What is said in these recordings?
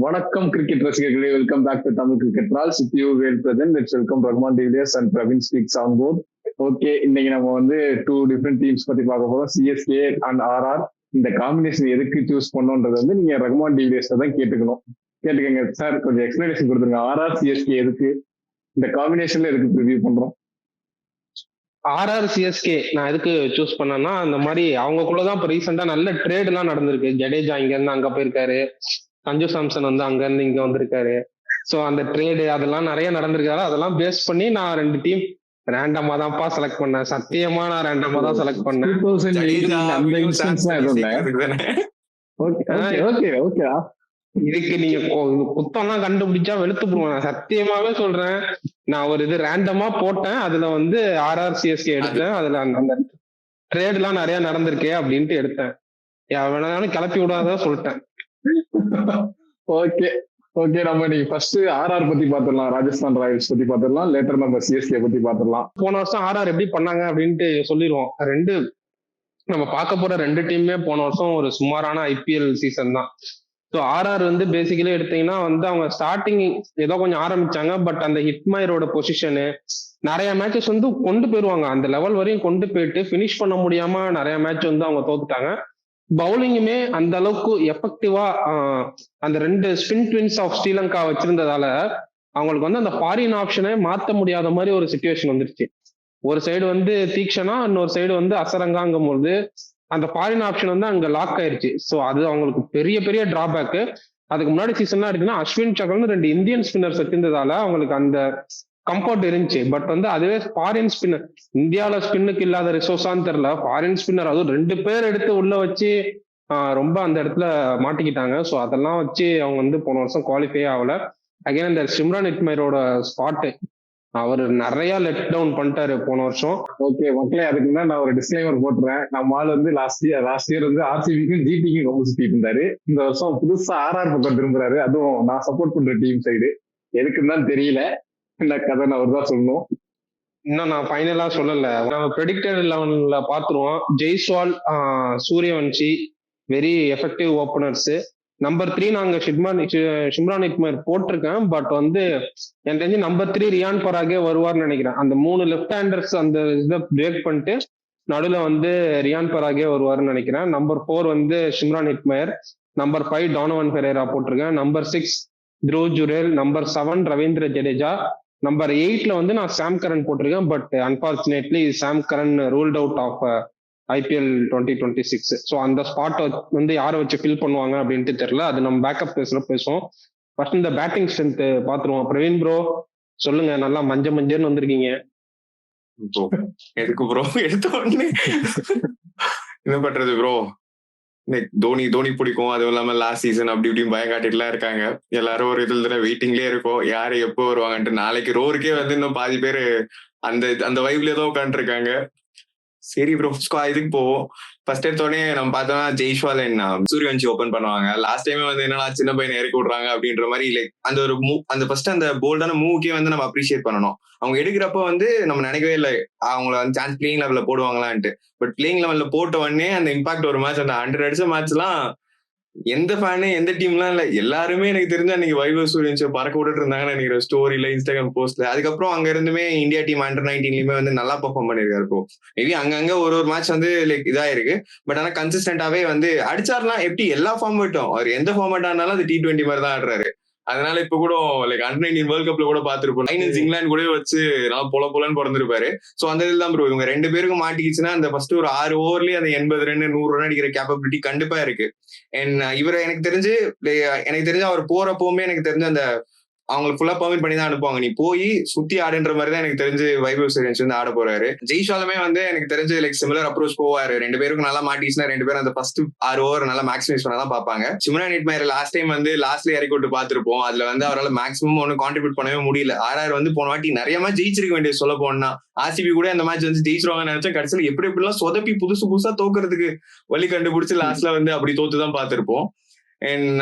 வணக்கம் கிரிக்கெட் ரசிகர்களே, welcome back to Tamil cricket ரால்ஸ். With you Vel present. Let's welcome Rahman de Villiers and Praveen speaks on board. Okay, இன்னைக்கு நம்ம வந்து டூ டிஃப்ரெண்ட் டீம்ஸ் பத்தி பார்க்க போறோம். CSK and RR. இந்த காம்பினேஷன் எதுக்கு சூஸ் பண்ணோன்றது வந்து நீங்க ரஹ்மான் டிவிலியர்ஸ் தான் கேட்டுக்கங்க சார். கொஞ்சம் எக்ஸ்பிளனேஷன் கொடுத்துருங்க. ஆர்ஆர் சிஎஸ்கே எதுக்கு இந்த காம்பினேஷன்ல எதுக்கு ரிவ்யூ பண்றோம்? ஆர்ஆர் சிஎஸ்கே நான் எதுக்கு சூஸ் பண்ணேன்னா, அந்த மாதிரி அவங்களுக்குள்ளதான் இப்ப ரீசெண்டா நல்ல ட்ரேட் எல்லாம் நடந்திருக்கு. ஜடேஜா இங்க இருந்து அங்க போயிருக்காரு, சஞ்சு சாம்சன் வந்து அங்க இருந்து இங்க வந்திருக்காரு. சோ அந்த ட்ரேடு அதெல்லாம் நிறைய நடந்திருக்காரு. அதெல்லாம் பேஸ் பண்ணி நான் ரெண்டு டீம் ரேண்டமா தான்ப்பா செலக்ட் பண்ணேன். சத்தியமா நான் ரேண்டமா தான் செலக்ட் பண்ணேன். இதுக்கு நீங்க குத்தம்லாம் கண்டுபிடிச்சா வெளுத்து போடுவேன். சத்தியமாவே சொல்றேன். நான் ஒரு இது ரேண்டமா போட்டேன். அதுல வந்து ஆர்ஆர் சிஎஸ்கே எடுத்தேன். அதுல அந்த ட்ரேட் எல்லாம் நிறைய நடந்திருக்கு அப்படின்ட்டு எடுத்தேன். வேணாலும் கிளப்பி விடாதான் சொல்லிட்டேன். ஓகே ஓகே, நம்ம நீங்க ஃபர்ஸ்ட் ஆர்ஆர் பத்தி பாத்துடலாம், ராஜஸ்தான் ராயல்ஸ் பத்தி பாத்துடலாம். லேட்டர் நம்ம சிஎஸ்கே பத்தி பாத்துடலாம். போன வருஷம் ஆர்ஆர் எப்படி பண்ணாங்க அப்படின்ட்டு சொல்லிடுவோம். நம்ம பார்க்க போற ரெண்டு டீமுமே போன வருஷம் ஒரு சுமாரான ஐபிஎல் சீசன் தான். ஸோ ஆர்ஆர் வந்து பேசிக்கலி எடுத்தீங்கன்னா வந்து அவங்க ஸ்டார்டிங் ஏதோ கொஞ்சம் ஆரம்பிச்சாங்க. பட் அந்த ஹிட்மயரோட பொசிஷனு நிறைய மேட்சஸ் வந்து கொண்டு போயிருவாங்க. அந்த லெவல் வரையும் கொண்டு போயிட்டு ஃபினிஷ் பண்ண முடியாம நிறைய மேட்ச் வந்து அவங்க தோத்துட்டாங்க. பவுலிங்குமே அந்த அளவுக்கு எஃபெக்டிவா அந்த ரெண்டு ஸ்பின் ட்வின்ஸ் ஆஃப் ஸ்ரீலங்கா வச்சிருந்ததால அவங்களுக்கு வந்து அந்த ஃபாரின் ஆப்ஷனை மாற்ற முடியாத மாதிரி ஒரு சுச்சுவேஷன் வந்துருச்சு. ஒரு சைடு வந்து தீக்ஷனா, இன்னொரு சைடு வந்து அசரங்காங்கும் போது அந்த ஃபாரின் ஆப்ஷன் வந்து அங்க லாக் ஆயிருச்சு. ஸோ அது அவங்களுக்கு பெரிய பெரிய டிராபேக்கு. அதுக்கு முன்னாடி சீசன்லாம் இருக்குன்னா அஸ்வின் சகல்னு ரெண்டு இந்தியன் ஸ்பின்னர்ஸ் வச்சிருந்ததால அவங்களுக்கு அந்த கம்ஃபர்ட் இருந்துச்சு. பட் வந்து அதுவே ஃபாரின் ஸ்பின்னர், இந்தியாவில ஸ்பின்னுக்கு இல்லாத ரிசோர்ஸான்னு தெரியல, ஃபாரின் ஸ்பின்னர் அதுவும் ரெண்டு பேர் எடுத்து உள்ள வச்சு ரொம்ப அந்த இடத்துல மாட்டிக்கிட்டாங்க. ஸோ அதெல்லாம் வச்சு அவங்க வந்து போன வருஷம் குவாலிஃபை ஆகல. அகைன் இந்த சிம்ரான் இட்மைரோட ஸ்பாட்டு அவர் நிறைய லெட் டவுன் பண்ணிட்டாரு போன வருஷம். ஓகே மக்களே, அதுக்கு தான் நான் ஒரு டிஸ்க்ளைமர் போட்டுறேன். நம்ம ஆள் வந்து லாஸ்ட் இயர் வந்து ஆர்சிபிக்கும் ஜிடிக்கும் ரொம்ப சுத்திட்டு இருந்தாரு. இந்த வருஷம் புதுசா ஆர்ஆர் பக்கம் திரும்புறாரு. அதுவும் நான் சப்போர்ட் பண்ற டீம் சைடு. எதுக்குன்னு தான் தெரியல. இந்த கதை அவர் தான் சொல்லணும். இன்னும் நான் ஃபைனலா சொல்லல. நம்ம ப்ரெடிக்டட் 11ல பாத்துருவோம். Jaiswal, Suryavanshi very effective openers. Number 3 நாங்க ஷிம்ரான் இட்மர் போட்டிருக்கேன். பட் வந்து எனக்கு தெரிஞ்சு நம்பர் 3 ரியான் பராகே வருவார்னு நினைக்கிறேன். அந்த 3 லெஃப்ட் ஹேண்டர்ஸ் அந்த இதை பிரேக் பண்ணிட்டு நடுவில் வந்து ரியான் பராகே வருவார்னு நினைக்கிறேன். நம்பர் 4 வந்து ஷிம்ரான் இட்மயர். நம்பர் 5 டானோவன் ஃபெரேரா போட்டிருக்கேன். Number 6 Dhruv Jurel. Number 7 Ravindra Jadeja. Number 8ல வந்து நான் சாம் கரன் போட்டிருக்கேன். But unfortunately Sam Curran ruled out of IPL 2026. So அந்த ஸ்பாட் வந்து யாரை வச்சு ஃபில் பண்ணுவாங்க அப்படின்ட்டு தெரியல. அது நம்ம பேக்கப் பேசுவோம். ஃபர்ஸ்ட் இந்த பேட்டிங் ஸ்ட்ரென்த் பாத்துருவோம். பிரவீன் ப்ரோ சொல்லுங்க. நல்லா மஞ்சன்னு வந்திருக்கீங்க. எதுக்கு ப்ரோ எடுத்த உடனே என்ன பண்றது ப்ரோ? தோனி பிடிக்கும். அதுவும் இல்லாம லாஸ்ட் சீசன் அப்படி இப்படின்னு பயம் காட்டிட்டுலாம் இருக்காங்க. எல்லாரும் ஒரு இதுல வெயிட்டிங்லயே இருக்கும், யாரு எப்போ வருவாங்கன்ட்டு. நாளைக்கு ரோருக்கே வந்து இன்னும் பாதி பேரு அந்த வைப்லயே தான் உட்காந்துருக்காங்க. சரி ப்ரோ, இதுக்கு போவோம். ஃபர்ஸ்ட் எடுத்தோடனே நம்ம பார்த்தோம்னா ஜெய்ஸ்வால் என்ன சூரியவன்ஷி ஓபன் பண்ணுவாங்க. லாஸ்ட் டைமே வந்து என்னன்னா சின்ன பையனை இறக்கி விடுறாங்க அப்படின்ற மாதிரி. லைக் அந்த ஒரு அந்த ஃபர்ஸ்ட் அந்த போல்டான மூவுக்கே வந்து நம்ம அப்ரிஷியேட் பண்ணணும். அவங்க எடுக்கிறப்ப வந்து நம்ம நினைக்கவே இல்லை அவங்கள வந்து சான்ஸ் பிளேயிங் லெவல்ல போடுவாங்களான்ட்டு. பட் பிளேயிங் லெவல்ல போட்ட உடனே அந்த இம்பாக்ட் ஒரு மேட்ச், அந்த 100 அடிச்ச மேட்ச் எல்லாம் எந்த ஃபேனு எந்த டீம்லாம் இல்ல, எல்லாருமே எனக்கு தெரிஞ்சா நீங்க வைபவ் சூரியவன்ஷியை பறக்க விட்டுட்டு இருந்தாங்கன்னு நினைக்கிறேன் ஸ்டோரியில, இன்ஸ்டாகிராம் போஸ்ட்ல. அதுக்கப்புறம் அங்க இருந்துமே இந்தியா டீம் அண்டர் 19லயுமே வந்து நல்லா பெர்ஃபார்ம் பண்ணிருக்காரு. இப்போ மேபி அங்கங்க ஒரு மேட்ச் வந்து லைக் இதாயிருக்கு. பட் ஆனா கன்சிஸ்டன்டாவே வந்து அடிச்சாருலாம். எப்படி எல்லா ஃபார்மேட்டும் அவர் எந்த ஃபார்மேட் ஆனாலும் அது T20 மாதிரி தான் ஆடுறாரு. அதனால இப்ப கூட லைக் அண்டர் 19 வேர்ல்ட் கப்ல கூட பாத்துருப்போம். இங்கிலாந்து கூட வச்சு நல்லா பொலன்னு பிறந்திருப்பாரு. சோ அந்த இதுதான் ப்ரோ இவங்க ரெண்டு பேருக்கும் மாட்டிக்கிச்சுன்னா அந்த ஃபர்ஸ்ட் ஒரு 6 ஓவர்லயே அந்த 80 ரன் 100 ரன் அடிக்கிற கேப்பபிலிட்டி கண்டிப்பா இருக்கு. இவரை எனக்கு தெரிஞ்சு அவர் போறப்பவுமே எனக்கு தெரிஞ்சு அந்த அவங்களுக்கு ஃபுல்லா பர்மிட் பண்ணி தான் அனுப்புவாங்க. நீ போய் சுத்தி ஆடுன்ற மாதிரி தான் எனக்கு தெரிஞ்சு வைபவ் சூரியவன்ஷி வந்து ஆட போறாரு. ஜெய்ஸ்வாலுமே வந்து எனக்கு தெரிஞ்சு லைக் சிமிலர் அப்ரோச் போவாரு. ரெண்டு பேருக்கும் நல்லா மாட்டிச்சுன்னா ரெண்டு பேரும் அந்த ஃபர்ஸ்ட் 6 ஓவர் நல்லா மேக்ஸிமைஸ் பண்ண தான் பார்ப்பாங்க. சிம்ரான் இட்மயர் லாஸ்ட் டைம் வந்து லாஸ்ட்ல இறக்கி விட்டு பார்த்திருப்போம். அதுல வந்து அவரால் மேக்ஸிமம் ஒன்னும் கான்ட்ரிபியூட் பண்ணவே முடியல. ஆர்ஆர் வந்து போன வாட்டி நிறைய மேட்ச் ஜெயிச்சிருக்க வேண்டிய சொல்ல போனா. ஆர்சிபி கூட அந்த மேட்ச் வந்து ஜெயிச்சிருவாங்கன்னு நினைச்சா கடைசியில் எப்படிலாம் சொதப்பி புதுசா தோக்குறதுக்கு வழி கண்டுபிடிச்சு லாஸ்ட்ல வந்து அப்படி தோத்துதான் பார்த்திருப்போம்.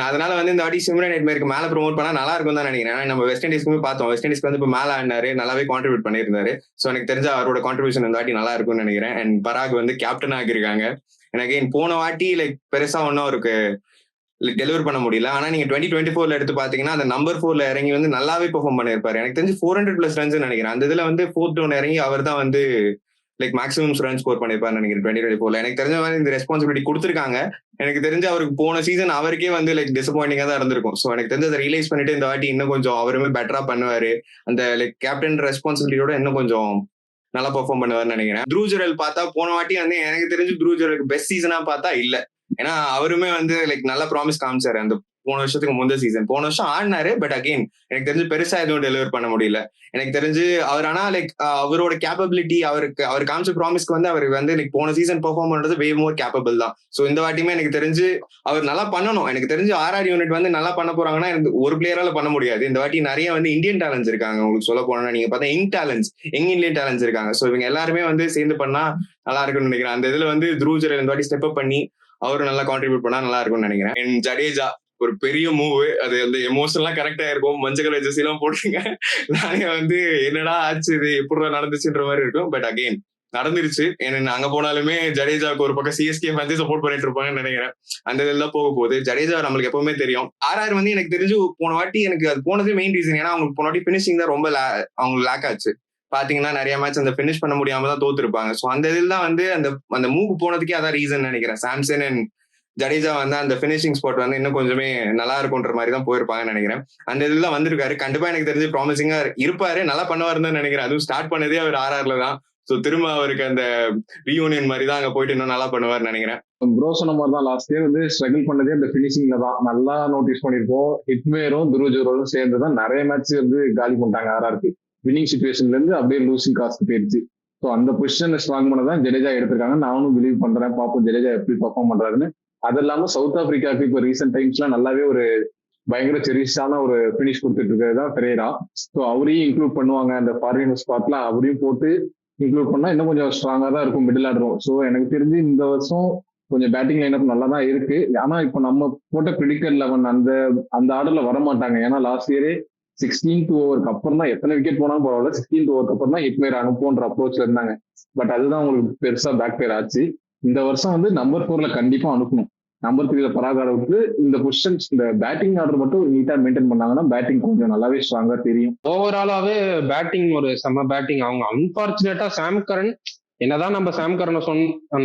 அதனால வந்து இந்த வாட்டி சிம்ரன் இட்மயருக்கு மேல ப்ரோமோட் பண்ணா நல்லா இருக்கும் தான் நினைக்கிறேன். நம்ம வெஸ்ட் இண்டீஸ்க்குமே பார்த்தோம். வெஸ்ட் இண்டீஸ்க்கு வந்து இப்ப மேல ஆடினாரு, நல்லாவே கான்ட்ரிபியூட் பண்ணியிருந்தாரு. சோ எனக்கு தெரிஞ்ச அவரோட கான்ட்ரிபியூஷன் இந்த வாட்டி நல்லா இருக்கும்னு நினைக்கிறேன். அண்ட் பராக் வந்து கேப்டன் ஆகிருக்காங்க. எனக்கு போன வாட்டி லைக் பெருசா ஒன்னும் இருக்கு டெலிவர் பண்ண முடியல. ஆனா நீங்க 2024 எடுத்து பாத்தீங்கன்னா அந்த நம்பர் 4 இறங்கி வந்து நல்லாவே பெர்ஃபார்ம் பண்ணிருப்பாரு. எனக்கு தெரிஞ்சு 400+ ரன்ஸ் நினைக்கிறேன். அந்த இதுல வந்து 4th டவுன் இறங்கி அவர் தான் வந்து மேக்ஸிமம் ரன் ஸ்கோர் பண்ணிருப்பாரு நினைக்கிறேன் 2024. எனக்கு தெரிஞ்ச மாதிரி இந்த ரெஸ்பான்சிபிலிட்டி கொடுத்துருக்காங்க. எனக்கு தெரிஞ்சு அவருக்கு போன சீசன் அவருக்கே வந்து டிசப்பாயிண்டிங்கா தான் இருந்திருக்கும். ஸோ எனக்கு தெரிஞ்சு அதை ரியலைஸ் பண்ணிட்டு இந்த வாட்டி இன்னும் கொஞ்சம் அவருமே பெட்டரா பண்ணுவாரு. அந்த கேப்டன் ரெஸ்பான்சிபிலிட்டியோட இன்னும் கொஞ்சம் நல்லா பெர்ஃபார்ம் பண்ணுவாருன்னு நினைக்கிறேன். த்ரூ ஜுரல் பார்த்தா போன வாட்டி வந்து எனக்கு தெரிஞ்சு த்ரூ ஜுரலுக்கு பெஸ்ட் சீசனா பார்த்தா இல்ல. ஏன்னா அவருமே வந்து நல்ல ப்ராமிஸ் காமிச்சாரு அந்த போன வருஷத்துக்கு முந்தைய சீசன். போன வருஷம் ஆடினாரு, பட் அகெயின் எனக்கு தெரிஞ்சு பெருசா எதுவும் டெலிவர் பண்ண முடியல. எனக்கு தெரிஞ்சு அவர் ஆனா அவரோட கேப்பபிலிட்டி அவர் காமிச்ச ப்ராமிஸ்க்கு வந்து அவர் வந்து போன சீசன் பெர்ஃபார்ம் பண்றது வே மோர் கேப்பபிள் தான். ஸோ இந்த வாட்டியுமே எனக்கு தெரிஞ்சு அவர் நல்லா பண்ணணும். எனக்கு தெரிஞ்சு ஆர்ஆர் யூனிட் வந்து நல்லா பண்ண போறாங்கன்னா ஒரு பிளேயரால பண்ண முடியாது. இந்த வாட்டி நிறைய வந்து இந்தியன் டேலண்ட்ஸ் இருக்காங்க. உங்களுக்கு சொல்ல போனா நீங்க பார்த்தா யங் இந்தியன் டேலண்ட்ஸ் இருக்காங்க. ஸோ இவங்க எல்லாருமே வந்து சேர்ந்து பண்ணா நல்லா இருக்கும்னு நினைக்கிறேன். அந்த இதுல வந்து த்ரூ ஜுரல் இந்த வாட்டி ஸ்டெப் அப் பண்ணி அவரும் நல்லா கான்ட்ரிபியூட் பண்ணா நல்லா இருக்கும்னு நினைக்கிறேன். அண்ட் ஜடேஜா ஒரு பெரிய மூவ். அது அந்த எமோஷன்லாம் கரெக்டா இருக்கும். மஞ்சள் கலர் ஜெர்சி எல்லாம் போட்டுருங்க. நானே வந்து என்னடா ஆச்சு இது எப்படி நடந்துச்சுன்ற மாதிரி இருக்கும். பட் அகெயின் நடந்துருச்சு. ஏன்னா அங்க போனாலுமே ஜடேஜாவுக்கு ஒரு பக்கம் சிஎஸ்கே வந்து சப்போர்ட் பண்ணிட்டு இருப்பாங்கன்னு நினைக்கிறேன். அந்த இதெல்லாம் போக போகுது. ஜடேஜா நம்மளுக்கு எப்பவுமே தெரியும். ஆர்ஆர் வந்து எனக்கு தெரிஞ்சு போன வாட்டி எனக்கு அது போனது மெயின் ரீசன். ஏன்னா அவங்களுக்கு போன வாட்டி பினிஷிங் தான் ரொம்ப அவங்களுக்கு லேக் ஆச்சு. பாத்தீங்கன்னா நிறைய மேட்ச் அந்த பினிஷ் பண்ண முடியாம தான் தோத்துருப்பாங்க. ஸோ அந்த இதில் தான் வந்து அந்த மூவ் போனதுக்கே அதான் ரீசன் நினைக்கிறேன். சாம்சன் அண்ட் ஜடேஜா வந்து அந்த பினிஷிங் ஸ்பாட் வந்து இன்னும் கொஞ்சமே நல்லா இருக்கும்ன்ற மாதிரி தான் போயிருப்பாங்கன்னு நினைக்கிறேன். அந்த இதுல வந்திருக்காரு. கண்டிப்பா எனக்கு தெரிஞ்சு ப்ராமிசிங்கா இருப்பாரு, நல்லா பண்ணுவாருன்னு தான் நினைக்கிறேன். அதுவும் ஸ்டார்ட் பண்ணதே அவர் ஆர்ஆர்ல தான். ஸோ திரும்ப அவருக்கு அந்த ரீயூனியன் மாதிரி தான் அங்க போயிட்டு இன்னும் நல்லா பண்ணுவார்னு நினைக்கிறேன். ப்ரோ சொன்ன மாதிரி தான் லாஸ்ட் இயர் வந்து ஸ்ட்ரகிள் பண்ணதே அந்த பினிஷிங்ல தான். நல்லா நோட்டீஸ் பண்ணிருப்போம். ஹிட்மேரும் துருஜோரும் சேர்ந்து தான் நிறைய மேட்ச் வந்து காலி பண்ணிட்டாங்க ஆர்ஆருக்கு. வின்னிங் சுச்சுவேஷன்ல இருந்து அப்படியே லூசிங் காஸ்ட் போயிடுச்சு. ஸோ அந்த பொசிஷன் ஸ்ட்ராங் பண்ணதான் ஜடேஜா எடுத்திருக்காங்க. நானும் பிலீவ் பண்றேன். பாப்போம் ஜடேஜா எப்படி பர்ஃபார்ம் பண்றாருன்னு. அது இல்லாம சவுத் ஆப்பிரிக்காவுக்கு இப்போ ரீசெண்ட் டைம்ஸ்ல நல்லாவே ஒரு பயங்கர செரிஷான ஒரு பினிஷ் கொடுத்துட்டு இருக்கிறது தான் பெரேரா. ஸோ அவரையும் இன்க்ளூட் பண்ணுவாங்க அந்த ஃபாரின் ஸ்பாட்ல. அவரையும் போட்டு இன்க்ளூட் பண்ணா இன்னும் கொஞ்சம் ஸ்ட்ராங்கா தான் இருக்கும் மிடில் ஆர்டரும். ஸோ எனக்கு தெரிஞ்சு இந்த வருஷம் கொஞ்சம் பேட்டிங் லைனப் நல்லா தான் இருக்கு. ஆனா இப்போ நம்ம போட்ட பிரிடிக்டட் 11 அந்த ஆர்டர்ல வர மாட்டாங்க. ஏன்னா லாஸ்ட் இயரே 16th ஓவருக்கு அப்புறம் தான் எத்தனை விக்கெட் போனாலும் பரவாயில்ல, 16th ஓவருக்கு அப்புறம் தான் ஹிட்மேர் அனுப்புன்ற அப்ரோச்ல இருந்தாங்க. பட் அதுதான் உங்களுக்கு பெருசா பேக் ஃபயர் ஆச்சு. இந்த வருஷம் வந்து நம்பர் 4ல கண்டிப்பா அனுப்பணும். நம்பர் 3ல பராகாரவுக்கு இந்த பொசிஷன்ஸ் இந்த பேட்டிங் ஆர்டர் மட்டும் நீட்டா மெயின்டைன் பண்ணாங்கன்னா பேட்டிங் கொஞ்சம் நல்லாவே ஸ்ட்ராங்கா தெரியும். ஓவராலாவே பேட்டிங் ஒரு செம்ம பேட்டிங். அவங்க அன்பார்ச்சுனேட்டா சாம் கரன், என்னதான் நம்ம சாம் கரனை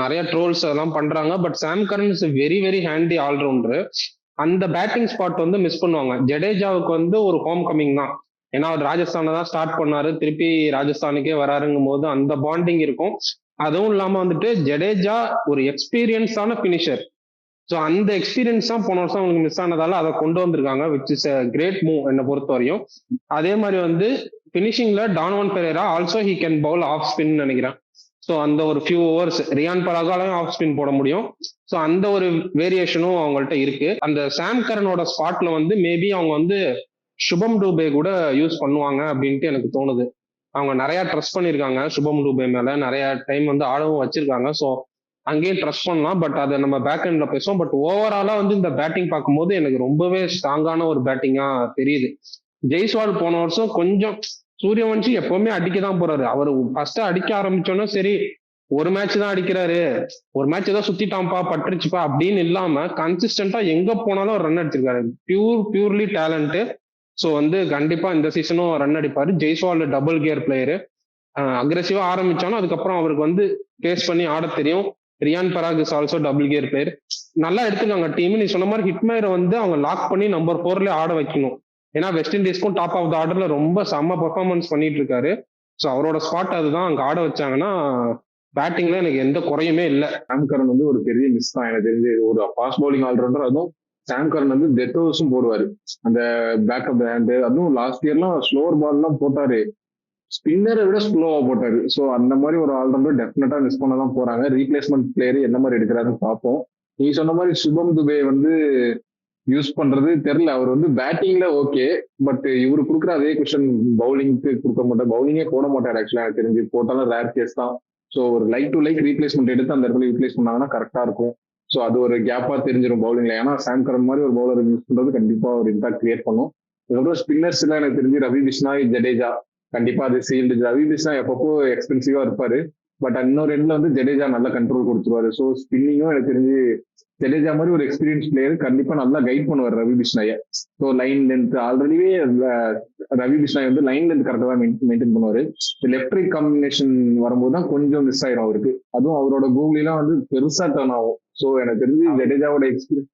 நிறைய ட்ரோல்ஸ் அதெல்லாம் பண்றாங்க, but Sam Curran is very very handy allrounder. அந்த பேட்டிங் ஸ்பாட் வந்து மிஸ் பண்ணுவாங்க. ஜடேஜாவுக்கு வந்து ஒரு ஹோம் கமிங் தான். ஏன்னா அவர் ராஜஸ்தான்ல தான் ஸ்டார்ட் பண்ணாரு, திருப்பி ராஜஸ்தானுக்கே வராருங்கும் போது அந்த பாண்டிங் இருக்கும். அதுவும் இல்லாம வந்துட்டு ஜடேஜா ஒரு எக்ஸ்பீரியன்ஸான பினிஷர். ஸோ அந்த எக்ஸ்பீரியன்ஸ் தான் போன வருஷம் அவங்களுக்கு மிஸ் ஆனதால அதை கொண்டு வந்திருக்காங்க, which is a great move என்னை பொறுத்த வரையும். அதே மாதிரி வந்து பினிஷிங்ல Donovan Ferreira also he can bowl off spin நினைக்கிறேன். ஸோ அந்த ஒரு ஃபியூ ஓவர்ஸ் ரியான் பராகாலையும் ஆஃப் ஸ்பின் போட முடியும். ஸோ அந்த ஒரு வேரியேஷனும் அவங்கள்ட்ட இருக்கு. அந்த சாம் கரனோட ஸ்பாட்ல வந்து மேபி அவங்க வந்து சுபம் டூபே கூட யூஸ் பண்ணுவாங்க அப்படின்ட்டு எனக்கு தோணுது. அவங்க நிறைய ட்ரஸ்ட் பண்ணியிருக்காங்க சுபம் டூபே மேல, நிறைய டைம் வந்து ஆடவும் வச்சிருக்காங்க. ஸோ அங்கேயும் ட்ரஸ்ட் பண்ணலாம். பட் அதை நம்ம பேக் எண்ட்ல பேசுவோம். பட் ஓவராலா வந்து இந்த பேட்டிங் பார்க்கும்போது எனக்கு ரொம்பவே ஸ்ட்ராங்கான ஒரு பேட்டிங்கா தெரியுது. ஜெய்ஸ்வால் போன வருஷம் கொஞ்சம் சூரியவன்ஷி எப்பவுமே அடிக்க தான் போறாரு. அவர் ஃபர்ஸ்ட் அடிக்க ஆரம்பிச்சோன்னா சரி ஒரு மேட்ச் தான் அடிக்கிறாரு, ஒரு மேட்ச் ஏதோ சுத்திட்டான்ப்பா பட்டுருச்சுப்பா அப்படின்னு இல்லாம கன்சிஸ்டன்டா எங்க போனாலும் ரன் அடிச்சிருக்காரு. Purely talent. ஸோ வந்து கண்டிப்பா இந்த சீசனும் ரன் அடிப்பாரு. ஜெய்ஸ்வால் டபுள் கியர் பிளேயரு, அக்ரெசிவா ஆரம்பிச்சாலும் அதுக்கப்புறம் அவருக்கு வந்து பேஸ் பண்ணி ஆட தெரியும். Riyan Parag is also double gear player. நல்லா எடுத்துக்காங்க டீம். நீ சொன்ன மாதிரி ஹிட்மேரை வந்து அவங்க லாக் பண்ணி நம்பர் 4ல ஆட வைக்கணும். ஏன்னா வெஸ்ட் இண்டீஸ்க்கும் டாப் ஆஃப் த ஆர்டர்ல ரொம்ப செம்ம பெர்ஃபார்மன்ஸ் பண்ணிட்டு இருக்காரு. ஸோ அவரோட ஸ்பாட் அதுதான். அங்க ஆட வச்சாங்கன்னா பேட்டிங்ல எனக்கு எந்த குறையுமே இல்லை. சாம் கரன் வந்து ஒரு பெரிய மிஸ் தான் எனக்கு தெரிஞ்சு. ஒரு ஃபாஸ்ட் பவுலிங் ஆல்ரவுண்டர். அதுவும் சாம் கரன் வந்து டெத் ஓவர்ஸும் போடுவாரு. அந்த பேக் ஆஃப் ஹேண்ட், அதுவும் லாஸ்ட் இயர்லாம் ஸ்லோவர் பால் எல்லாம் போட்டாரு, ஸ்பின்னரை விட ஸ்லோவா போட்டாரு. ஸோ அந்த மாதிரி ஒரு ஆல்ரவுண்டர் டெஃபினட்டா மிஸ் பண்ண தான் போறாங்க. ரீப்ளேஸ்மெண்ட் பிளேயர் என்ன மாதிரி எடுக்கிறாருன்னு பார்ப்போம். நீங்க சொன்ன மாதிரி சுபம் துபே வந்து யூஸ் பண்றது தெரியல. அவர் வந்து பேட்டிங்ல ஓகே, பட் இவரு கொடுக்குற அதே கொஸ்டின் பவுலிங்க்கு கொடுக்க மாட்டார். பவுலிங்கே போட மாட்டார் ஆக்சுவலா எனக்கு தெரிஞ்சு. போட்டாலும் ரேர் கேஸ் தான். ஸோ ஒரு லைக் டு லைக் ரீப்ளேஸ்மெண்ட் எடுத்து அந்த இடத்துல யூட்டிலைஸ் பண்ணாங்கன்னா கரெக்டா இருக்கும். ஸோ அது ஒரு கேப்பா தெரிஞ்சிடும் பவுலிங்ல. ஏன்னா சாம் கரன் மாதிரி ஒரு பவுலர் யூஸ் பண்றது கண்டிப்பா ஒரு இம்பாக்ட் கிரியேட் பண்ணும். அதுக்கப்புறம் ஸ்பின்னர்ஸ் எல்லாம் எனக்கு தெரிஞ்சு ரவி பிஷ்னாய், ஜடேஜா கண்டிப்பா அது சீல்டு. ரவி பிஷ்னா எப்பப்போ எக்ஸ்பென்சிவா இருப்பாரு, பட் இன்னொரு எண்ட்ல வந்து ஜடேஜா நல்ல கண்ட்ரோல் கொடுத்துருவாரு. ஸோ ஸ்பின்னிங்கும் எனக்கு தெரிஞ்சு ஜடேஜா மாதிரி ஒரு எக்ஸ்பீரியன்ஸ் பிளேயர் கண்டிப்பா நல்லா கைட் பண்ணுவார் Ravi Bishnoi. So line length ஆல்ரெடிவே ரவி பிஷ்னாய் வந்து லைன் லென்த் கரெக்டாக தான் மெயின்டைன் பண்ணுவாரு. லெஃப்ட் ரைட் காம்பினேஷன் வரும்போது தான் கொஞ்சம் மிஸ் ஆயிரும் அவருக்கு. அதுவும் அவரோட கூகுளிலாம் வந்து பெருசா டர்ன் ஆகும். ஸோ எனக்கு தெரிஞ்சு ஜடேஜாவோட எக்ஸ்பீரியன்ஸ்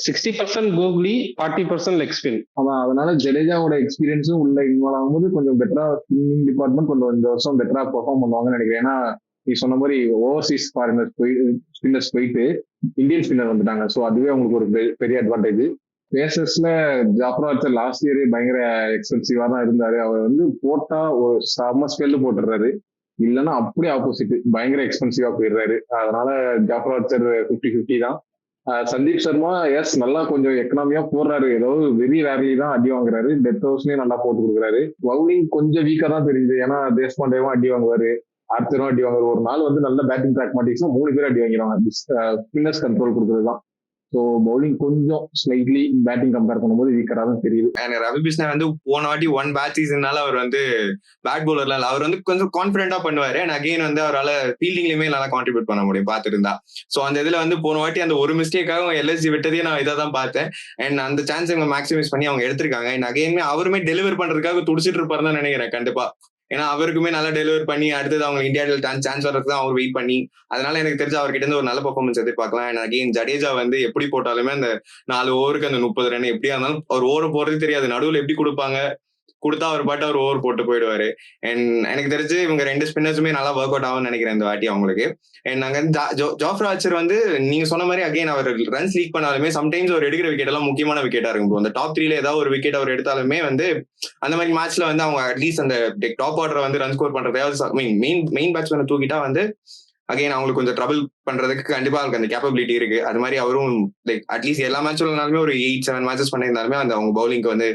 60% கூகுளி 40% லெக் ஸ்பின். அதான் அதனால ஜடேஜாவோட எக்ஸ்பீரியன்ஸும் உள்ள இன்வால்வ் ஆகும்போது கொஞ்சம் பெட்டரா ஸ்பின்னிங் டிபார்ட்மெண்ட் கொஞ்சம் இந்த வருஷம் பெட்டரா பெர்ஃபார்ம் பண்ணுவாங்கன்னு நினைக்கிறேன். ஏன்னா நீ சொன்ன மாதிரி ஓவர்சீஸ் ஃபாரினர்ஸ் ஸ்பின்னர்ஸ் போயிட்டு இந்தியன் ஸ்பின்னர் வந்துட்டாங்க. ஸோ அதுவே அவங்களுக்கு ஒரு பெரிய அட்வான்டேஜ். பேசர்ஸ்ல ஜாஃப்ரா ஆர்ச்சர் லாஸ்ட் இயரே பயங்கர எக்ஸ்பென்சிவா தான் இருந்தாரு. அவர் வந்து போட்டா ஒரு செம்ம ஸ்பெல்லு போட்டுறாரு, இல்லைன்னா அப்படியே ஆப்போசிட் பயங்கர எக்ஸ்பென்சிவா போயிடுறாரு. அதனால ஜாஃப்ரா ஆர்ச்சர் 50-50 தான். சந்தீப் சர்மா எஸ் நல்லா கொஞ்சம் எக்கனாமியா போடுறாரு, ஏதோ வெரி ரேர்லி தான் அடி வாங்குறாரு. டெத் ஹவுஸ்லயும் நல்லா போட்டு கொடுக்குறாரு. பவுலிங் கொஞ்சம் வீக்கா தான் தெரியுது. ஏன்னா தேஷ்பாண்டேவும் அடி வாங்குவாரு, ஆர்ச்சரும் அடி வாங்குவாரு. ஒரு நாள் வந்து நல்ல பேட்டிங் ட்ராக் மாட்டிச்சுன்னா 3 பேர் அடி வாங்கிடுவாங்க. ஸ்பின்னர்ஸ் கண்ட்ரோல் கொடுக்குறது தான். ஸோ பவுலிங் கொஞ்சம் ஸ்லைட்லி பேட்டிங் கம்பேர் பண்ணும்போது வீக்கரா தான் தெரியுது. ரவி பிஷ்னாய் வந்து போன வாட்டி ஒன் பேட் சீசன்னால அவர் வந்து பேட் பவுலர்ல அவர் வந்து கொஞ்சம் கான்பிடென்டா பண்ணுவாரு. அண்ட் அகைன் வந்து அவரால் ஃபீல்டிங்லயுமே நல்லா கான்ட்ரிபியூட் பண்ண முடியும் பார்த்துருந்தா. ஸோ அந்த இதுல வந்து போன வாட்டி அந்த ஒரு மிஸ்டேக்காக எல்எஸ்ஜி விட்டதே நான் இதை தான் பார்த்தேன். அண்ட் அந்த சான்ஸ் இவங்க மேக்ஸிமைஸ் பண்ணி அவங்க எடுத்திருக்காங்க. அண்ட் அகைனுமே அவருமே டெலிவர் பண்றதுக்காக துடிச்சிட்டு இருப்பாரு தான் நினைக்கிறேன் கண்டிப்பா. ஏன்னா அவருக்குமே நல்லா டெலிவர் பண்ணி அடுத்தது அவங்க இந்தியாவில் சான்ஸ் வர்றதுக்கு தான் அவர் வெயிட் பண்ணி, அதனால எனக்கு தெரிஞ்சு அவர்கிட்ட இருந்து ஒரு நல்ல பெர்ஃபார்மன்ஸ் எதிர்பார்க்கலாம். அண்ட் அகைன் ஜடேஜா வந்து எப்படி போட்டாலுமே அந்த 4 ஓவருக்கு அந்த 30 ரன் எப்படியா இருந்தாலும் அவர் ஓவர் போறது தெரியாது, நடுவில் எப்படி கொடுத்தா அவர் பாட்டு அவர் ஓவர் போட்டு போயிடுவாரு. அண்ட் எனக்கு தெரிஞ்சு இவங்க 2 ஸ்பின்னர்ஸுமே நல்லா ஒர்க் அவுட் ஆகும்னு நினைக்கிறேன் இந்த வாட்டி அவங்களுக்கு. அண்ட் நாங்க ஜாஃப்ரா ஆர்ச்சர் வந்து நீங்க சொன்ன மாதிரி அகைன் அவர் ரன்ஸ் லீக் பண்ணாலுமே சம்டைம்ஸ் அவர் எடுக்கிற விக்கெட் எல்லாம் முக்கியமான விக்கெட்டா இருக்கும். அந்த டாப் 3ல ஏதாவது ஒரு விக்கெட் அவர் எடுத்தாலுமே வந்து அந்த மாதிரி மேட்ச்ல வந்து அவங்க அட்லீஸ்ட் அந்த டாப் ஆர்டரை வந்து ரன் ஸ்கோர் பண்றதையாவது மெயின் பேட்ஸ்மேனை தூக்கிட்டா வந்து அகைன் அவங்களுக்கு கொஞ்சம் ட்ரபிள் பண்றதுக்கு கண்டிப்பா அவருக்கு அந்த கேப்பபிலிட்டி இருக்கு. அது மாதிரி அவரும் லைக் அட்லீஸ்ட் எல்லா மேட்ச்லனாலுமே ஒரு 8-7 மேட்சஸ் பண்ணியிருந்தாலுமே அந்த அவங்க பவுலிங்க்கு வந்து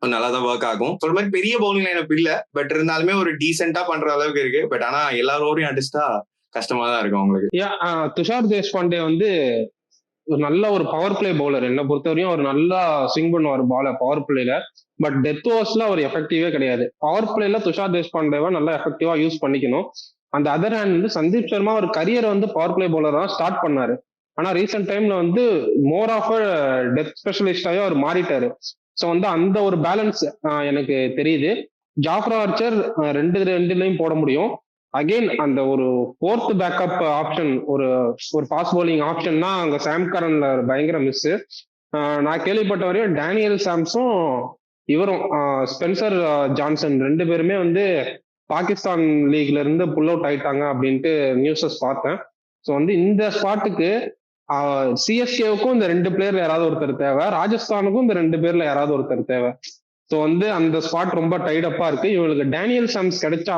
நல்லா தான் ஒர்க் ஆகும். ஒரு மாதிரி பெரிய பவுலிங் லைனப் இல்ல, பட் இருந்தாலுமே ஒரு டீசென்டா பண்ற அளவுக்கு இருக்கு. பட் ஆனா எல்லாரோடையும் அடிச்சுட்டா கஷ்டமா தான் இருக்கும் அவங்களுக்கு. துஷார் தேஷ்பாண்டே வந்து ஒரு நல்ல ஒரு பவர் பிளே பவுலர். என்ன பொறுத்தவரையும் அவர் நல்லா ஸ்விங் பண்ணுவார் பால பவர் பிளேல. பட் டெத் ஓவர்ஸ்ல அவர் எஃபெக்டிவே கிடையாது. பவர் பிளேல துஷார் தேஷ்பாண்டேவா நல்லா எஃபெக்டிவா யூஸ் பண்ணிக்கணும். அந்த அதர் ஹேண்ட் வந்து சந்தீப் சர்மா ஒரு கரியர் வந்து பவர் பிளே பவுலரா ஸ்டார்ட் பண்ணாரு. ஆனா ரீசெண்ட் டைம்ல வந்து மோர் ஆஃப் டெத் ஸ்பெஷலிஸ்டாவே அவர் மாறிட்டாரு. ஸோ வந்து அந்த ஒரு பேலன்ஸ் எனக்கு தெரியுது. ஜாஃப்ரா ஆர்ச்சர் ரெண்டுலையும் போட முடியும். அகெயின் அந்த ஒரு 4th பேக்கப் ஆப்ஷன், ஒரு ஃபாஸ்ட் பவுலிங் ஆப்ஷன்னா அங்க சாம் கரன்ல பயங்கர மிஸ். நான் கேள்விப்பட்ட வரையும் டேனியல் சாம்ஸும் இவரும் ஸ்பென்சர் ஜான்சன் 2 பேருமே வந்து பாகிஸ்தான் லீக்ல இருந்து புல் அவுட் ஆயிட்டாங்க அப்படின்ட்டு நியூஸஸ் பார்த்தேன். ஸோ வந்து இந்த ஸ்பாட்டுக்கு சிஎஸ்கேவுக்கும் இந்த 2 பிளேயர்ல யாராவது ஒருத்தர் தேவை, ராஜஸ்தானுக்கும் இந்த 2 பேர்ல யாராவது ஒருத்தர் தேவை. ஸோ வந்து அந்த ஸ்பாட் ரொம்ப டைடப்பா இருக்கு. இவங்களுக்கு டேனியல் சாம்ஸ் கிடைச்சா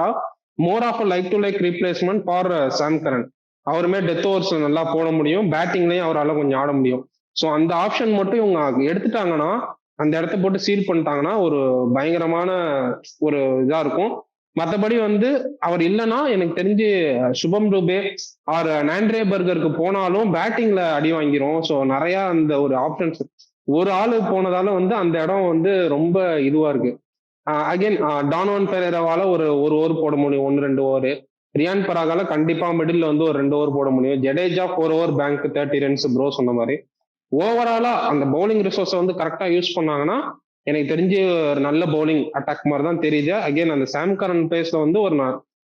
more of like to like replacement for Sam Curran. அவருமே டெத் ஓவர்ஸ் நல்லா போட முடியும், பேட்டிங்லயும் அவரால் கொஞ்சம் ஆட முடியும். ஸோ அந்த ஆப்ஷன் மட்டும் இவங்க எடுத்துட்டாங்கன்னா, அந்த இடத்த போட்டு சீல் பண்ணிட்டாங்கன்னா ஒரு பயங்கரமான ஒரு இதா இருக்கும். மற்றபடி வந்து அவர் இல்லைன்னா எனக்கு தெரிஞ்சு சுபம் டுபே ஆர் நாண்ட்ரே பர்கருக்கு போனாலும் பேட்டிங்ல அடி வாங்கிரும். ஸோ நிறைய அந்த ஒரு ஆப்ஷன்ஸ் ஒரு ஆளு போனதால வந்து அந்த இடம் வந்து ரொம்ப இதுவா இருக்கு. அகைன் டானோன் பெரேராவால ஒரு ஓவர் போட முடியும், 1-2 ஓவர். ரியான் பராகால கண்டிப்பா மிடில் வந்து ஒரு 2 ஓவர் போட முடியும். Jadeja 4 over bank 30 runs bro சொன்ன மாதிரி. ஓவராலா அந்த பவுலிங் ரிசோர்ஸை வந்து கரெக்டா யூஸ் பண்ணாங்கன்னா எனக்கு தெரிஞ்சு ஒரு நல்ல பவுலிங் அட்டாக் மாதிரி தான் தெரியுது. அகைன் அந்த சாம் கரன் பிளேஸ்ல வந்து ஒரு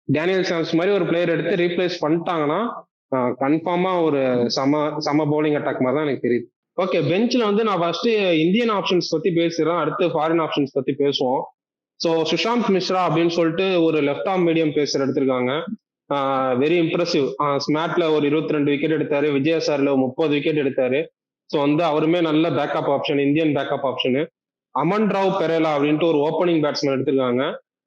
டேனியல் சாம்ஸ் மாதிரி ஒரு பிளேயர் எடுத்து ரீப்ளேஸ் பண்ணிட்டாங்கன்னா கன்ஃபார்மா ஒரு சம பவுலிங் அட்டாக் மாதிரி தான் எனக்கு தெரியுது. ஓகே, பெஞ்ச்ல வந்து நான் ஃபர்ஸ்ட் இந்தியன் ஆப்ஷன்ஸ் பத்தி பேசுறேன், அடுத்து ஃபாரின் ஆப்ஷன்ஸ் பத்தி பேசுவோம். ஸோ சுஷாந்த் மிஸ்ரா அப்படின்னு சொல்லிட்டு ஒரு லெஃப்ட் ஆர்ம் மீடியம் பேசர் எடுத்திருக்காங்க. Very impressive. ஸ்மார்ட்ல ஒரு 22 விக்கெட் எடுத்தாரு, விஜயசார்ல 30 விக்கெட் எடுத்தாரு. ஸோ வந்து அவருமே நல்ல backup option, Indian backup option. Aman Rao Perala அப்படின்ட்டு ஒரு ஓப்பனிங் பேட்ஸ்மேன் எடுத்திருக்காங்க.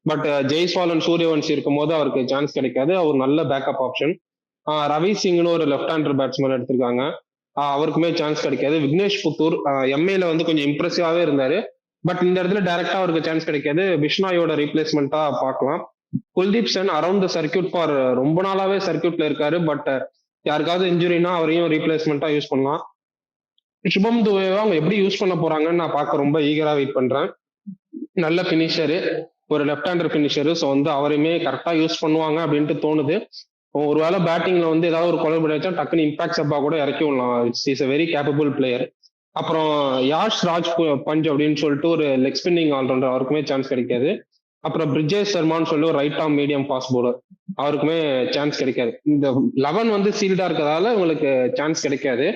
பட் ஜெய்ஸ்வாலன் சூரியவன்சி இருக்கும் போது அவருக்கு சான்ஸ் கிடைக்காது. அவர் நல்ல பேக்கப் ஆப்ஷன். ரவி சிங்னு ஒரு லெஃப்ட் ஹேண்டர் பேட்ஸ்மேன் எடுத்திருக்காங்க. அவருக்குமே சான்ஸ் கிடைக்காது. விக்னேஷ் புத்தூர் எம்ஏல வந்து கொஞ்சம் இம்ப்ரெசிவாவே இருந்தாரு. பட் இந்த இடத்துல டைரக்டா அவருக்கு சான்ஸ் கிடைக்காது. பிஷ்னாயோட ரீப்ளேஸ்மெண்டா பார்க்கலாம். Kuldeep Sen around the circuit for ரொம்ப நாளாவே சர்க்கியூட்ல இருக்காரு. பட் யாருக்காவது இன்ஜுரினா அவரையும் ரீப்ளேஸ்மெண்டா யூஸ் பண்ணலாம். சுபம் துபேவா அவங்க எப்படி யூஸ் பண்ண போறாங்கன்னு நான் பார்க்க ரொம்ப ஈகரா வெயிட் பண்றேன். நல்ல பினிஷரு, ஒரு லெஃப்ட் ஹேண்டர் பினிஷரு. ஸோ வந்து அவரையுமே கரெக்டா யூஸ் பண்ணுவாங்க அப்படின்ட்டு தோணுது. ஒருவேளை பேட்டிங்ல வந்து ஏதாவது ஒரு குளறுபடி வச்சா டக்குன்னு இம்பாக்ட் சப்பா கூட இறக்கி விடலாம். Is a very capable player. அப்புறம் யாஷ் ராஜ் பஞ்ச் அப்படின்னு சொல்லிட்டு ஒரு லெக் ஸ்பின்னிங் ஆல்ரவுண்டர், அவருக்குமே சான்ஸ் கிடைக்காது. அப்புறம் பிரிஜேஷ் சர்மான்னு சொல்லி ஒரு right arm medium fast bowler, அவருக்குமே சான்ஸ் கிடைக்காது. இந்த 11 வந்து சீல்டா இருக்கிறதால உங்களுக்கு சான்ஸ் கிடைக்காது.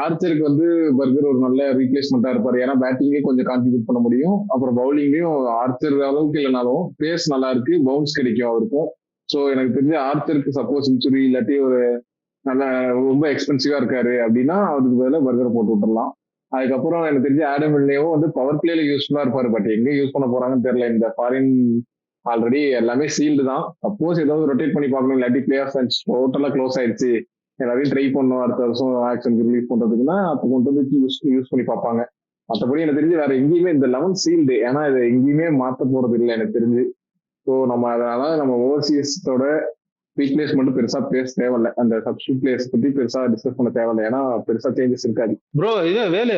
ஆர்ச்சருக்கு வந்து பர்கர் ஒரு நல்ல ரீப்ளேஸ்மெண்டா இருப்பாரு. ஏன்னா பேட்டிங்லேயும் கொஞ்சம் கான்ட்ரிபியூட் பண்ண முடியும். அப்புறம் பவுலிங்லயும் ஆர்ச்சர் அளவுக்கு இல்லைனாலும் பேஸ் நல்லா இருக்கு, பவுன்ஸ் கிடைக்கும் அவருக்கும். ஸோ எனக்கு தெரிஞ்ச ஆர்ச்சருக்கு சப்போஸ் செஞ்சுரி இல்லாட்டி ஒரு நல்ல ரொம்ப எக்ஸ்பென்சிவா இருக்காரு அப்படின்னா அதுக்கு பதிலாக பர்கரை போட்டு விட்டுறலாம். அதுக்கப்புறம் எனக்கு தெரிஞ்ச ஆடம் மில்னேவும் வந்து பவர் பிளேல யூஸ்ஃபுல்லா இருப்பாரு. பட் எங்க யூஸ் பண்ண போறாங்கன்னு தெரியல. இந்த ஃபாரின் ஆல்ரெடி எல்லாமே சீல்டு தான். சப்போஸ் ஏதாவது ரொட்டேட் பண்ணி பார்க்கணும், இல்லாட்டி பிளே ஆஃப் டோட்டலா க்ளோஸ் ஆயிடுச்சு, எல்லாரையும் ட்ரை பண்ணணும் அடுத்த வருஷம் ஆக்ஷன் ரிலீஸ் பண்றதுக்குன்னா அப்போ கொண்டு வந்து யூஸ் பண்ணி பார்ப்பாங்க. மற்றபடி எனக்கு தெரிஞ்சு வேற எங்கேயுமே இந்த 11 சீல்டு, ஏன்னா இதை எங்கேயுமே மாற்ற போறது இல்லை எனக்கு தெரிஞ்சு. ஸோ நம்ம அதனால நம்ம ஓவர்சீஸோட ரீப்ளேஸ் மட்டும் பெருசா பேச தேவையில்லை. அந்த சப்ஸ்டியூட் பிளேஸ் பத்தி பெருசா டிஸ்கஸ் பண்ண தேவையில்லை, ஏன்னா பெருசா சேஞ்சஸ் இருக்காது. ப்ரோ இது வேலு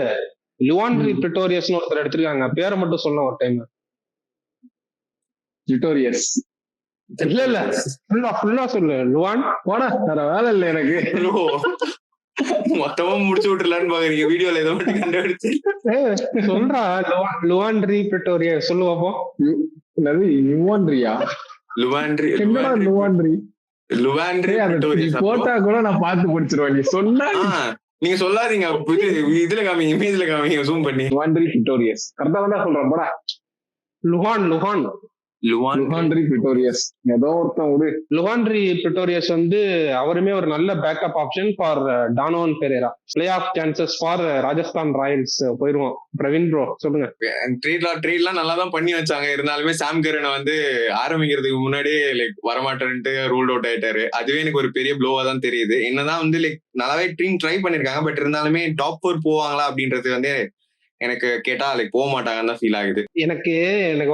லுவாண்ட்ரி பிரிட்டோரியஸ்னு ஒருத்தர் எடுத்திருக்காங்க, பேரை மட்டும் சொல்ல ஒரு டைம். பிரிட்டோரியஸ் இல்ல ஃபுல்லா சொல்லு. லுவான் போடா, வேற வேலை இல்லை எனக்கு. மொத்தமா முடிச்சு விட்டுலான்னு பாக்குறீங்க வீடியோல ஏதோ மட்டும் கண்டுபிடிச்சு சொல்றா. லுவாண்ட்ரி பிரிட்டோரியஸ் சொல்லு பாப்போம். என்னது யுவாண்ட்ரியா? லுவாண்ட்ரி என்னடா லுவாண்ட்ரி? லுவாண்ட்ரி போட்டா கூட நான் பார்த்து படிச்சிருவேன். நீ சொன்னா நீங்க சொல்லாதீங்க, இதுல காமிங்க, இமேஜ்ல காமிங்க, ஜூம் பண்ணி. லுவாண்ட்ரி பிரிட்டோரியஸ் கரெக்டா தான் சொல்றேன். போடா, லுவாண்ட்ரி பிரிட்டோரியஸ் ஏதோ ஒருத்தன் விடு. லுவாண்ட்ரி பிரிட்டோரியஸ் வந்து அவருமே ஒரு நல்ல backup option for Donovan Ferreira. Playoff chances for Rajasthan Royals போயிருவோம். பிரவீன் ப்ரோ சொல்லுங்க. ட்ரேட்லாம் நல்லா தான் பண்ணி வச்சாங்க. இருந்தாலுமே சாம் கரனை வந்து ஆரம்பிக்கிறதுக்கு முன்னாடியே லைக் வரமாட்டேன்ட்டு ரூல்ட் அவுட் ஆயிட்டாரு. அதுவே எனக்கு ஒரு பெரிய ப்ளோவா தான் தெரியுது. என்னதான் வந்து லைக் நல்லாவே டீம் ட்ரை பண்ணிருக்காங்க, பட் இருந்தாலுமே டாப் 4 போவாங்களா அப்படின்றது வந்து எனக்கு கேட்டா லைக் போக மாட்டாங்கன்னு தான் ஃபீல் ஆகுது. எனக்கு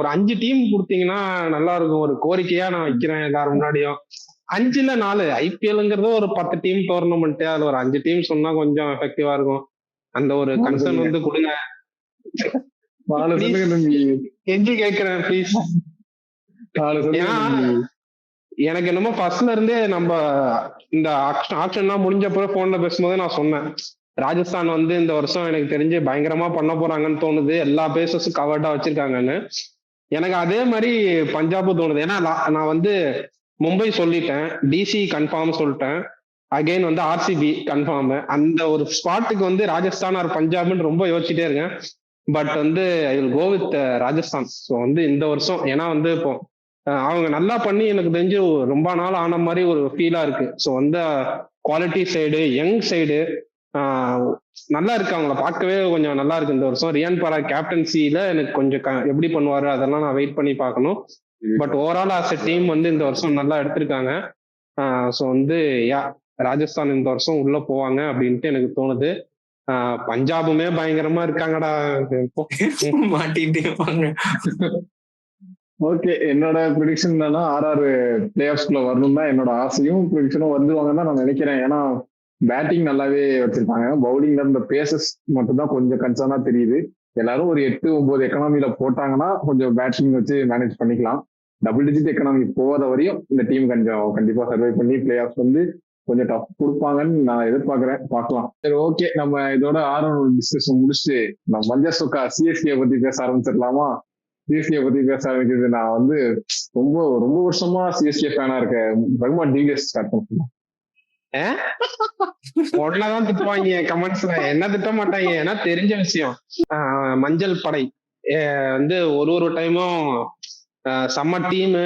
ஒரு 5 டீம் கொடுத்தீங்கன்னா நல்லா இருக்கும். ஒரு கோரிக்கையா நான் வைக்கிறேன் எல்லாரும் முன்னாடியும். 5 இல்ல 4 ஐபிஎல்ங்கிறது ஒரு 10 டீம் டோர்னமெண்ட், அதுல ஒரு 5 டீம் சொன்னா கொஞ்சம் எஃபெக்டிவா இருக்கும். அந்த ஒரு கன்சர்ன் வந்து கொடுங்க. கெஞ்சி கேட்கிறேன் ப்ளீஸ். எனக்கு என்னமோ ஃபர்ஸ்ட்ல இருந்தே நம்ம இந்த ஆக்ஷன்லாம் முடிஞ்சப்போ போன்ல பேசும்போது நான் சொன்னேன், ராஜஸ்தான் வந்து இந்த வருஷம் எனக்கு தெரிஞ்சு பயங்கரமா பண்ண போறாங்கன்னு தோணுது, எல்லா பேசஸும் கவர்டா வச்சிருக்காங்கன்னு. எனக்கு அதே மாதிரி பஞ்சாபும் தோணுது. ஏன்னா நான் வந்து மும்பை சொல்லிட்டேன், டிசி கன்ஃபார்ம் சொல்லிட்டேன், அகைன் வந்து ஆர்சிபி கன்ஃபார்ம். அந்த ஒரு ஸ்பாட்டுக்கு வந்து ராஜஸ்தான் ஆர் பஞ்சாப்னு ரொம்ப யோசிச்சுட்டே இருக்கேன். பட் வந்து I will go with Rajasthan. So வந்து இந்த வருஷம் ஏன்னா வந்து இப்போ அவங்க நல்லா பண்ணி எனக்கு தெரிஞ்சு ரொம்ப நாள் ஆன மாதிரி ஒரு ஃபீலா இருக்கு. ஸோ வந்து குவாலிட்டி சைடு, யங் சைடு நல்லா இருக்கு. அவங்கள பார்க்கவே கொஞ்சம் நல்லா இருக்கு இந்த வருஷம். ரியான் பராக் கேப்டன்சில எனக்கு கொஞ்சம் எப்படி பண்ணுவாரு அதெல்லாம் நான் வெயிட் பண்ணி பார்க்கணும். But overall as a team வந்து இந்த வருஷம் நல்லா எடுத்திருக்காங்க. ஸோ வந்து ராஜஸ்தான் இந்த வருஷம் உள்ள போவாங்க அப்படின்ட்டு எனக்கு தோணுது. பஞ்சாபுமே பயங்கரமா இருக்காங்கடா, மாட்டிட்டே இருப்பாங்க. ஓகே, என்னோட ப்ரிடிக்ஷன் என்னன்னா ஆர்ஆர் பிளே ஆஃப்ஸ்குள்ள வரணும் தான் என்னோட ஆசையும். ப்ரிடிக்ஷனும் வந்துருவாங்கன்னு தான் நான் நினைக்கிறேன். ஏன்னா பேட்டிங் நல்லாவே வச்சிருக்காங்க. பவுலிங்ல இருந்த பேசஸ் மட்டும் தான் கொஞ்சம் கன்சர்னா தெரியுது. எல்லாரும் ஒரு 8-9 எக்கனாமில போட்டாங்கன்னா கொஞ்சம் பேட்டிங் வச்சு மேனேஜ் பண்ணிக்கலாம். டபுள் டிஜிட் எக்கனாமி போகாத வரையும் இந்த டீம் கொஞ்சம் கண்டிப்பா சர்வை பண்ணி பிளே ஆஃப் வந்து கொஞ்சம் டஃப் கொடுப்பாங்கன்னு நான் எதிர்பார்க்கிறேன். பார்க்கலாம். சரி, ஓகே, நம்ம இதோட ஆர்ஆர் டிஸ்கஷன் முடிச்சுட்டு நம்ம மஞ்சள் சொக்கா சிஎஸ்கே பத்தி பேச ஆரம்பிச்சிடலாமா? சிஎஸ்கே பத்தி பேச ஆரம்பிக்கிறது, நான் வந்து ரொம்ப ரொம்ப வருஷமா சிஎஸ்கே ஃபேனா இருக்கேன். ரகுமான் டிவிலியர்ஸ் ஸ்டார்ட் பண்ணலாம். உடனேதான் திட்டுவாங்க கமெண்ட்ஸ்ல. என்ன திட்ட மாட்டாங்க, ஏன்னா தெரிஞ்ச விஷயம். மஞ்சள் படை வந்து ஒரு டைமும் செம்ம டீம்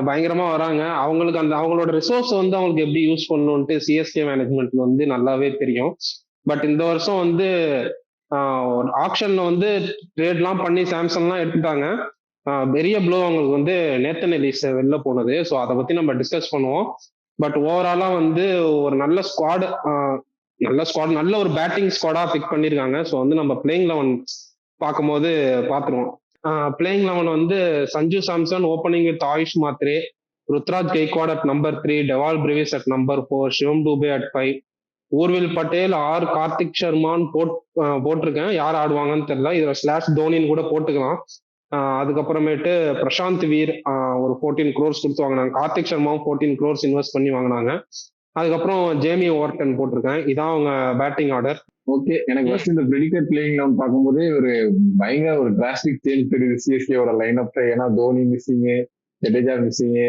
பயங்கரமா வராங்க. அவங்களுக்கு அந்த அவங்களோட ரிசோர்ஸ் வந்து அவங்களுக்கு எப்படி யூஸ் பண்ணணும்ட்டு சிஎஸ்கே மேனேஜ்மெண்ட் வந்து நல்லாவே தெரியும். பட் இந்த வருஷம் வந்து ஆக்ஷன்ல வந்து ட்ரேட்லாம் பண்ணி சாம்சங்லாம் எடுத்துட்டாங்க. பெரிய ப்ளோ அவங்களுக்கு வந்து நேத்தன் எலிஸ் வெளில போனது. ஸோ அதை பத்தி நம்ம டிஸ்கஸ் பண்ணுவோம். பட் ஓவராலா வந்து ஒரு நல்ல ஸ்குவாட், நல்ல ஒரு பேட்டிங் ஸ்குவாடா பிக் பண்ணிருக்காங்க. ஸோ வந்து நம்ம பிளேயிங் 11 பார்க்கும்போது பார்த்துருவோம். பிளேயிங் 11 வந்து Sanju Samson opening with Ayush Mhatre, Ruturaj Gaikwad at number 3, Dewald Brevis at number 4, Shivam Dube at 5, Urvil Patel or Kartik சர்மான்னு போட்டிருக்கேன். யார் ஆடுவாங்கன்னு தெரியல, இதுல ஸ்லாஷ் தோனின்னு கூட போட்டுக்கலாம். அதுக்கப்புறமேட்டு பிரசாந்த் வீர் ஒரு 14 crores கொடுத்து வாங்கினாங்க. கார்த்திக் சர்மாவும் 14 crores இன்வெஸ்ட் பண்ணி வாங்கினாங்க. அதுக்கப்புறம் ஜேமி ஓவர்டன் போட்டிருக்கேன். இதான் அவங்க பேட்டிங் ஆர்டர். ஓகே, எனக்கு ஃபர்ஸ்ட் இந்த ப்ரெடிகேட் பிளேயிங் லெவன் பார்க்கும்போதே ஒரு பயங்கர ஒரு டிராஸ்டிக் சேஞ்ச் தெரியுது சிஎஸ்கேவோட லைன் அப். ஏன்னா Dhoni missing, Jadeja missing.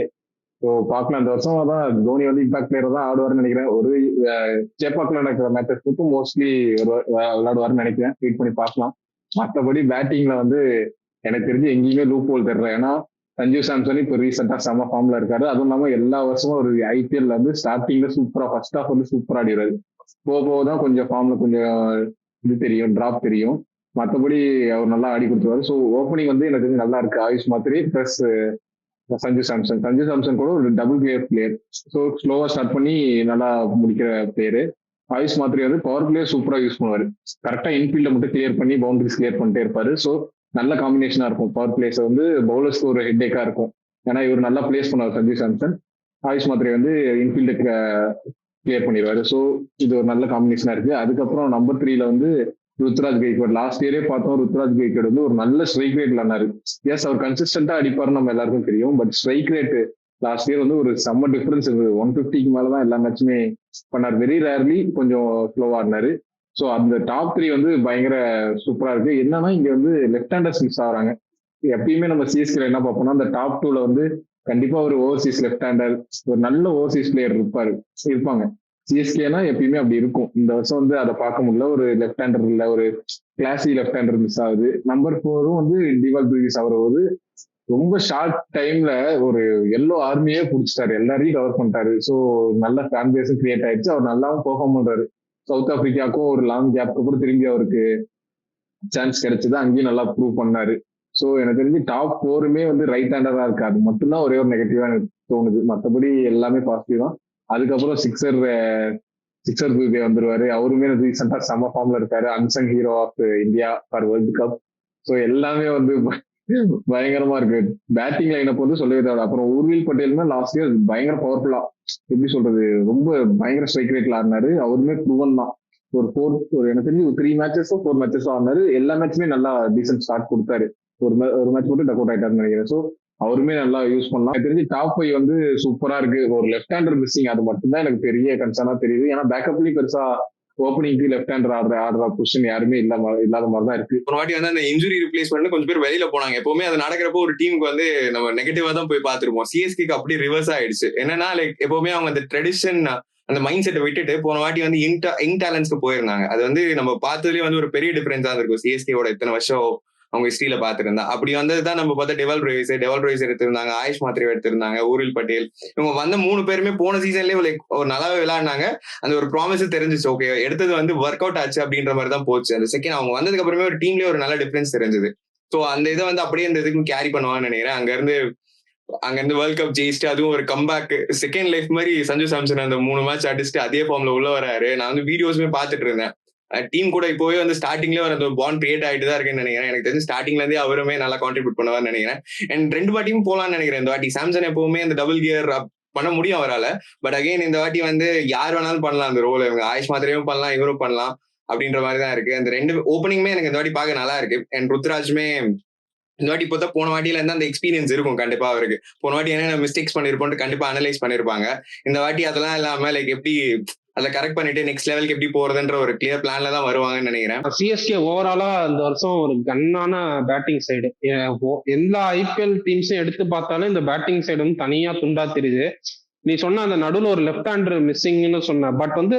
So பார்க்கலாம், இந்த வருஷம் தான் தோனி வந்து இம்பாக்ட் பிளேயர் தான் ஆடுவார்னு நினைக்கிறேன். ஒரு சேப்பாக்கில் நடக்கிற மேட்சஸ் மட்டும் மோஸ்ட்லி விளையாடுவார்னு நினைக்கிறேன். வெயிட் பண்ணி பார்க்கலாம். மற்றபடி பேட்டிங்ல வந்து எனக்கு தெரிஞ்சு எங்கேயுமே லூப் ஹோல் தெரியல. ஏன்னா சஞ்சு சாம்சன் இப்போ ரீசெண்டா செம ஃபார்ம்ல இருக்காரு. அதுவும் இல்லாம எல்லா வருஷமும் ஒரு ஐபிஎல்ல வந்து ஸ்டார்டிங்ல சூப்பரா ஃபர்ஸ்ட் ஹாஃப் வந்து சூப்பரா ஆடிடுறாரு. போக தான் கொஞ்சம் ஃபார்ம்ல கொஞ்சம் இது தெரியும், டிராப் தெரியும். மற்றபடி அவர் நல்லா ஆடி கொடுத்துருவாரு. ஸோ ஓப்பனிங் வந்து எனக்கு தெரிஞ்சு நல்லா இருக்கு. ஆயுஷ் மாத்திரி பிளஸ் சஞ்சு சாம்சன் கூட ஒரு டபுள் பிளேயர். ஸோ ஸ்லோவா ஸ்டார்ட் பண்ணி நல்லா முடிக்கிற பிளேயரு. ஆயுஷ் மாத்திரி வந்து பவர் பிளேயர் சூப்பரா யூஸ் பண்ணுவாரு. கரெக்டா இன்ஃபீல்ட மட்டும் கிளியர் பண்ணி பவுண்டரிஸ் கிளியர் பண்ணிட்டே இருப்பாரு. ஸோ நல்ல காம்பினேஷனா இருக்கும். பவர் பிளேஸ் வந்து பவுலர்ஸ்க்கு ஒரு ஹெட்டேக்கா இருக்கும். ஏன்னா இவர் நல்லா பிளேஸ் பண்ணுவார் சஞ்சு சாம்சன். ஆயுஷ் மாத்திரை வந்து இன்ஃபீல்டுக்கு கிளியர் பண்ணிடுவாரு. ஸோ இது ஒரு நல்ல காம்பினேஷனா இருக்கு. அதுக்கப்புறம் நம்பர் 3ல வந்து ருத்ராஜ் கைக்வாட். லாஸ்ட் இயரே பார்த்தோம், ருத்ராஜ் கைக்வாட் வந்து ஒரு நல்ல ஸ்ட்ரைக் ரேட் விளாண்டாரு. எஸ், அவர் கன்சிஸ்டன்டா அடிப்பாரு நம்ம எல்லாருக்கும் தெரியும். But strike rate last year வந்து ஒரு செம்ம டிஃபரன்ஸ் இருந்தது. 150க்கு மேலதான் எல்லா மேட்சுமே பண்ணார். வெரி ரேர்லி கொஞ்சம் ஸ்லோவா ஆடினாரு. ஸோ அந்த டாப் 3 வந்து பயங்கர சூப்பரா இருக்கு. என்னன்னா இங்க வந்து லெஃப்ட் ஹேண்டர்ஸ் மிஸ் ஆகுறாங்க. எப்பயுமே நம்ம சிஎஸ்கேல என்ன பார்ப்போம்னா அந்த டாப் 2ல வந்து கண்டிப்பா ஒரு ஓவர்சீஸ் லெஃப்ட் ஹேண்டர், ஒரு நல்ல ஓவர்சீஸ் பிளேயர் இருப்பாங்க. சிஎஸ்கேனா எப்பயுமே அப்படி இருக்கும். இந்த வருஷம் வந்து அதை பார்க்க முடியல. ஒரு லெஃப்ட் ஹேண்டர் இல்ல, ஒரு கிளாசி லெஃப்ட் ஹேண்டர் மிஸ் ஆகுது. நம்பர் 4 வந்து டிவால் பிரீவிஸ். அவர் வந்து ரொம்ப ஷார்ட் டைம்ல ஒரு எல்லோ ஆர்மியே பிடிச்சிட்டாரு, எல்லாரையும் கவர் பண்ணிட்டாரு. ஸோ நல்ல ஃபேன் பேஸும் கிரியேட் ஆயிடுச்சு. அவர் நல்லாவும் பெர்ஃபார்ம் பண்றாரு. சவுத் ஆப்பிரிக்காவுக்கும் ஒரு லாங் கேப்க்கு அப்புறம் திரும்பி அவருக்கு சான்ஸ் கிடைச்சது, அங்கேயும் நல்லா ப்ரூவ் பண்ணாரு. ஸோ எனக்கு தெரிஞ்சு டாப் 4மே வந்து ரைட் ஹேண்டரா இருக்கு. அது மட்டும்தான் ஒரே ஒரு நெகட்டிவா எனக்கு தோணுது. மற்றபடி எல்லாமே பாசிட்டிவ் தான். அதுக்கப்புறம் சிக்ஸர் தூபே வந்துருவாரு. அவருமே ரீசெண்டா செம ஃபார்ம்ல இருக்காரு. Unsung hero of India for world cup. So எல்லாமே வந்து பயங்கரமா இருக்கு. பேட்டிங் லைனப் வந்து சொல்லவே தேவை. அப்புறம் ஊர்வில் பட்டேலுமே லாஸ்ட் இயர் பயங்கர பவர்ஃபுல்லா, எப்படி சொல்றது, ரொம்ப பயங்கர ஸ்ட்ரைக் ரேட்ல ஆடினாரு. அவருமே ப்ரூவன் தான். ஒரு எனக்கு தெரிஞ்சு 3 மேட்சஸோ 4 மேட்சஸோ ஆடினாரு. எல்லா மேட்சுமே நல்லா டீசென்ட் ஸ்டார்ட் கொடுத்தாரு. ஒரு மேட்ச் மட்டும் டக் அவுட் ஆயிட்டாருன்னு நினைக்கிறேன். ஸோ அவருமே நல்லா யூஸ் பண்ணலாம். எனக்கு தெரிஞ்சு டாப் 5 வந்து சூப்பரா இருக்கு. ஒரு லெஃப்ட் ஹேண்டர் மிஸ்ஸிங், அது மட்டும் தான் எனக்கு பெரிய கன்சர்னா தெரியுது. ஏன்னா பேக்கப்லயும் பெருசா ஓப்பனிங்க்கு லெஃப்ட் ஹேண்டர் ஆடுற பொசிஷன் யாருமே இல்லாத மாதிரி தான் இருக்கு. ஒரு வாட்டி வந்து அந்த இன்ஜுரி ரிப்ளேஸ்மெண்ட் கொஞ்சம் பேர் வெளியில போனாங்க. எப்பவுமே அது நடக்கிறப்போ ஒரு டீமுக்கு வந்து நம்ம நெகட்டிவா தான் போய் பார்த்திருப்போம். சிஎஸ்கேக்கு அப்படி ரிவர்ஸ் ஆயிடுச்சு. என்னன்னா லைக் எப்பவுமே அவங்க அந்த ட்ரெடிஷன், அந்த மைண்ட் செட்டை விட்டுட்டு போன வாட்டி வந்து யங் டேலண்ட்ஸ்க்கு போயிருந்தாங்க. அது வந்து நம்ம பார்த்ததுலயே வந்து ஒரு பெரிய டிஃபரன்ஸா இருக்கும். சிஎஸ்கேவோட இத்தனை வருஷம் அவங்க ஹிஸ்டரியில பாத்துருந்தா அப்படி வந்ததுதான் நம்ம பார்த்தா டெவால் பிரேவிஸ் எடுத்திருந்தாங்க, ஆயுஷ் மாத்திரை எடுத்திருந்தாங்க, ஊரில் பட்டேல். இவங்க வந்த 3 பேருமே போன சீசன்லயே லைக் ஒரு நல்லாவே விளையாடினாங்க. அந்த ஒரு ப்ராமிஸ் தெரிஞ்சிச்சு. ஓகே, எடுத்தது வந்து ஒர்க் அவுட் ஆச்சு அப்படின்ற மாதிரி தான் போச்சு. அந்த செகண்ட் அவங்க வந்ததுக்கு அப்புறமே ஒரு டீம்லயே ஒரு நல்ல டிஃபரன்ஸ் தெரிஞ்சது. ஸோ அந்த இதை வந்து அப்படியே இந்த இதுக்கு கேரி பண்ணுவாங்கன்னு நினைக்கிறேன். அங்கிருந்து வேர்ல்ட் கப் ஜெயிச்சுட்டு அதுவும் ஒரு கம்பேக் செகண்ட் லைஃப் மாதிரி சஞ்சு சாம்சன் அந்த 3 மேட்ச் அடிச்சுட்டு அதே ஃபார்ம்ல உள்ள வராரு. நான் வந்து வீடியோஸ்மே பார்த்துட்டு இருந்தேன். டீம் கூட இப்போவே வந்து ஸ்டார்டிங்லேயே ஒரு அந்த பாண்ட் கிரியேட் ஆகிட்டு தான் இருக்குன்னு நினைக்கிறேன். எனக்கு தெரிஞ்சு ஸ்டார்டிங்ல இருந்தே அவருமே நல்லா கான்ட்ரிபியூட் பண்ணுவார்னு நினைக்கிறேன். அண்ட் 2 வாட்டியும் போலான்னு நினைக்கிறேன். இந்த வாட்டி சாம்சன் எப்பவுமே அந்த டபுள் கியர் பண்ண முடியும் அவரால். பட் அகைன் இந்த வாட்டி வந்து யார் வேணாலும் பண்ணலாம் அந்த ரோல். இவங்க ஆயுஷ் மாத்திரையும் பண்ணலாம், இவரும் பண்ணலாம் அப்படின்ற மாதிரி தான் இருக்கு. அந்த 2 ஓப்பனிங்குமே எனக்கு இந்த வாட்டி பார்க்க நல்லா இருக்கு. அண்ட் ருத்ராஜுமே இந்த வாட்டி இப்போ தான் போன வாட்டியில இருந்து அந்த எக்ஸ்பீரியன்ஸ் இருக்கும் கண்டிப்பா அவருக்கு. போன வாட்டி என்ன மிஸ்டேக்ஸ் பண்ணிருப்போம் கண்டிப்பா அனலைஸ் பண்ணிருப்பாங்க. இந்த வாட்டி அதெல்லாம் இல்லாம லைக் எப்படி அதை கரெக்ட் பண்ணிட்டு நெக்ஸ்ட் லெவலுக்கு எப்படி போறதுன்ற ஒரு கிளியர் பிளான்ல தான் வருவாங்கன்னு நினைக்கிறேன். சிஎஸ்கே ஓவராலா இந்த வருஷம் ஒரு கன்னான பேட்டிங் சைடு. எல்லா ஐபிஎல் டீம்ஸையும் எடுத்து பார்த்தாலும் இந்த பேட்டிங் சைடு வந்து தனியா துண்டா தெரியுது. நீ சொன்ன அந்த நடுவில் ஒரு லெஃப்ட் ஹேண்டர் மிஸ்ஸிங்னு சொன்ன. பட் வந்து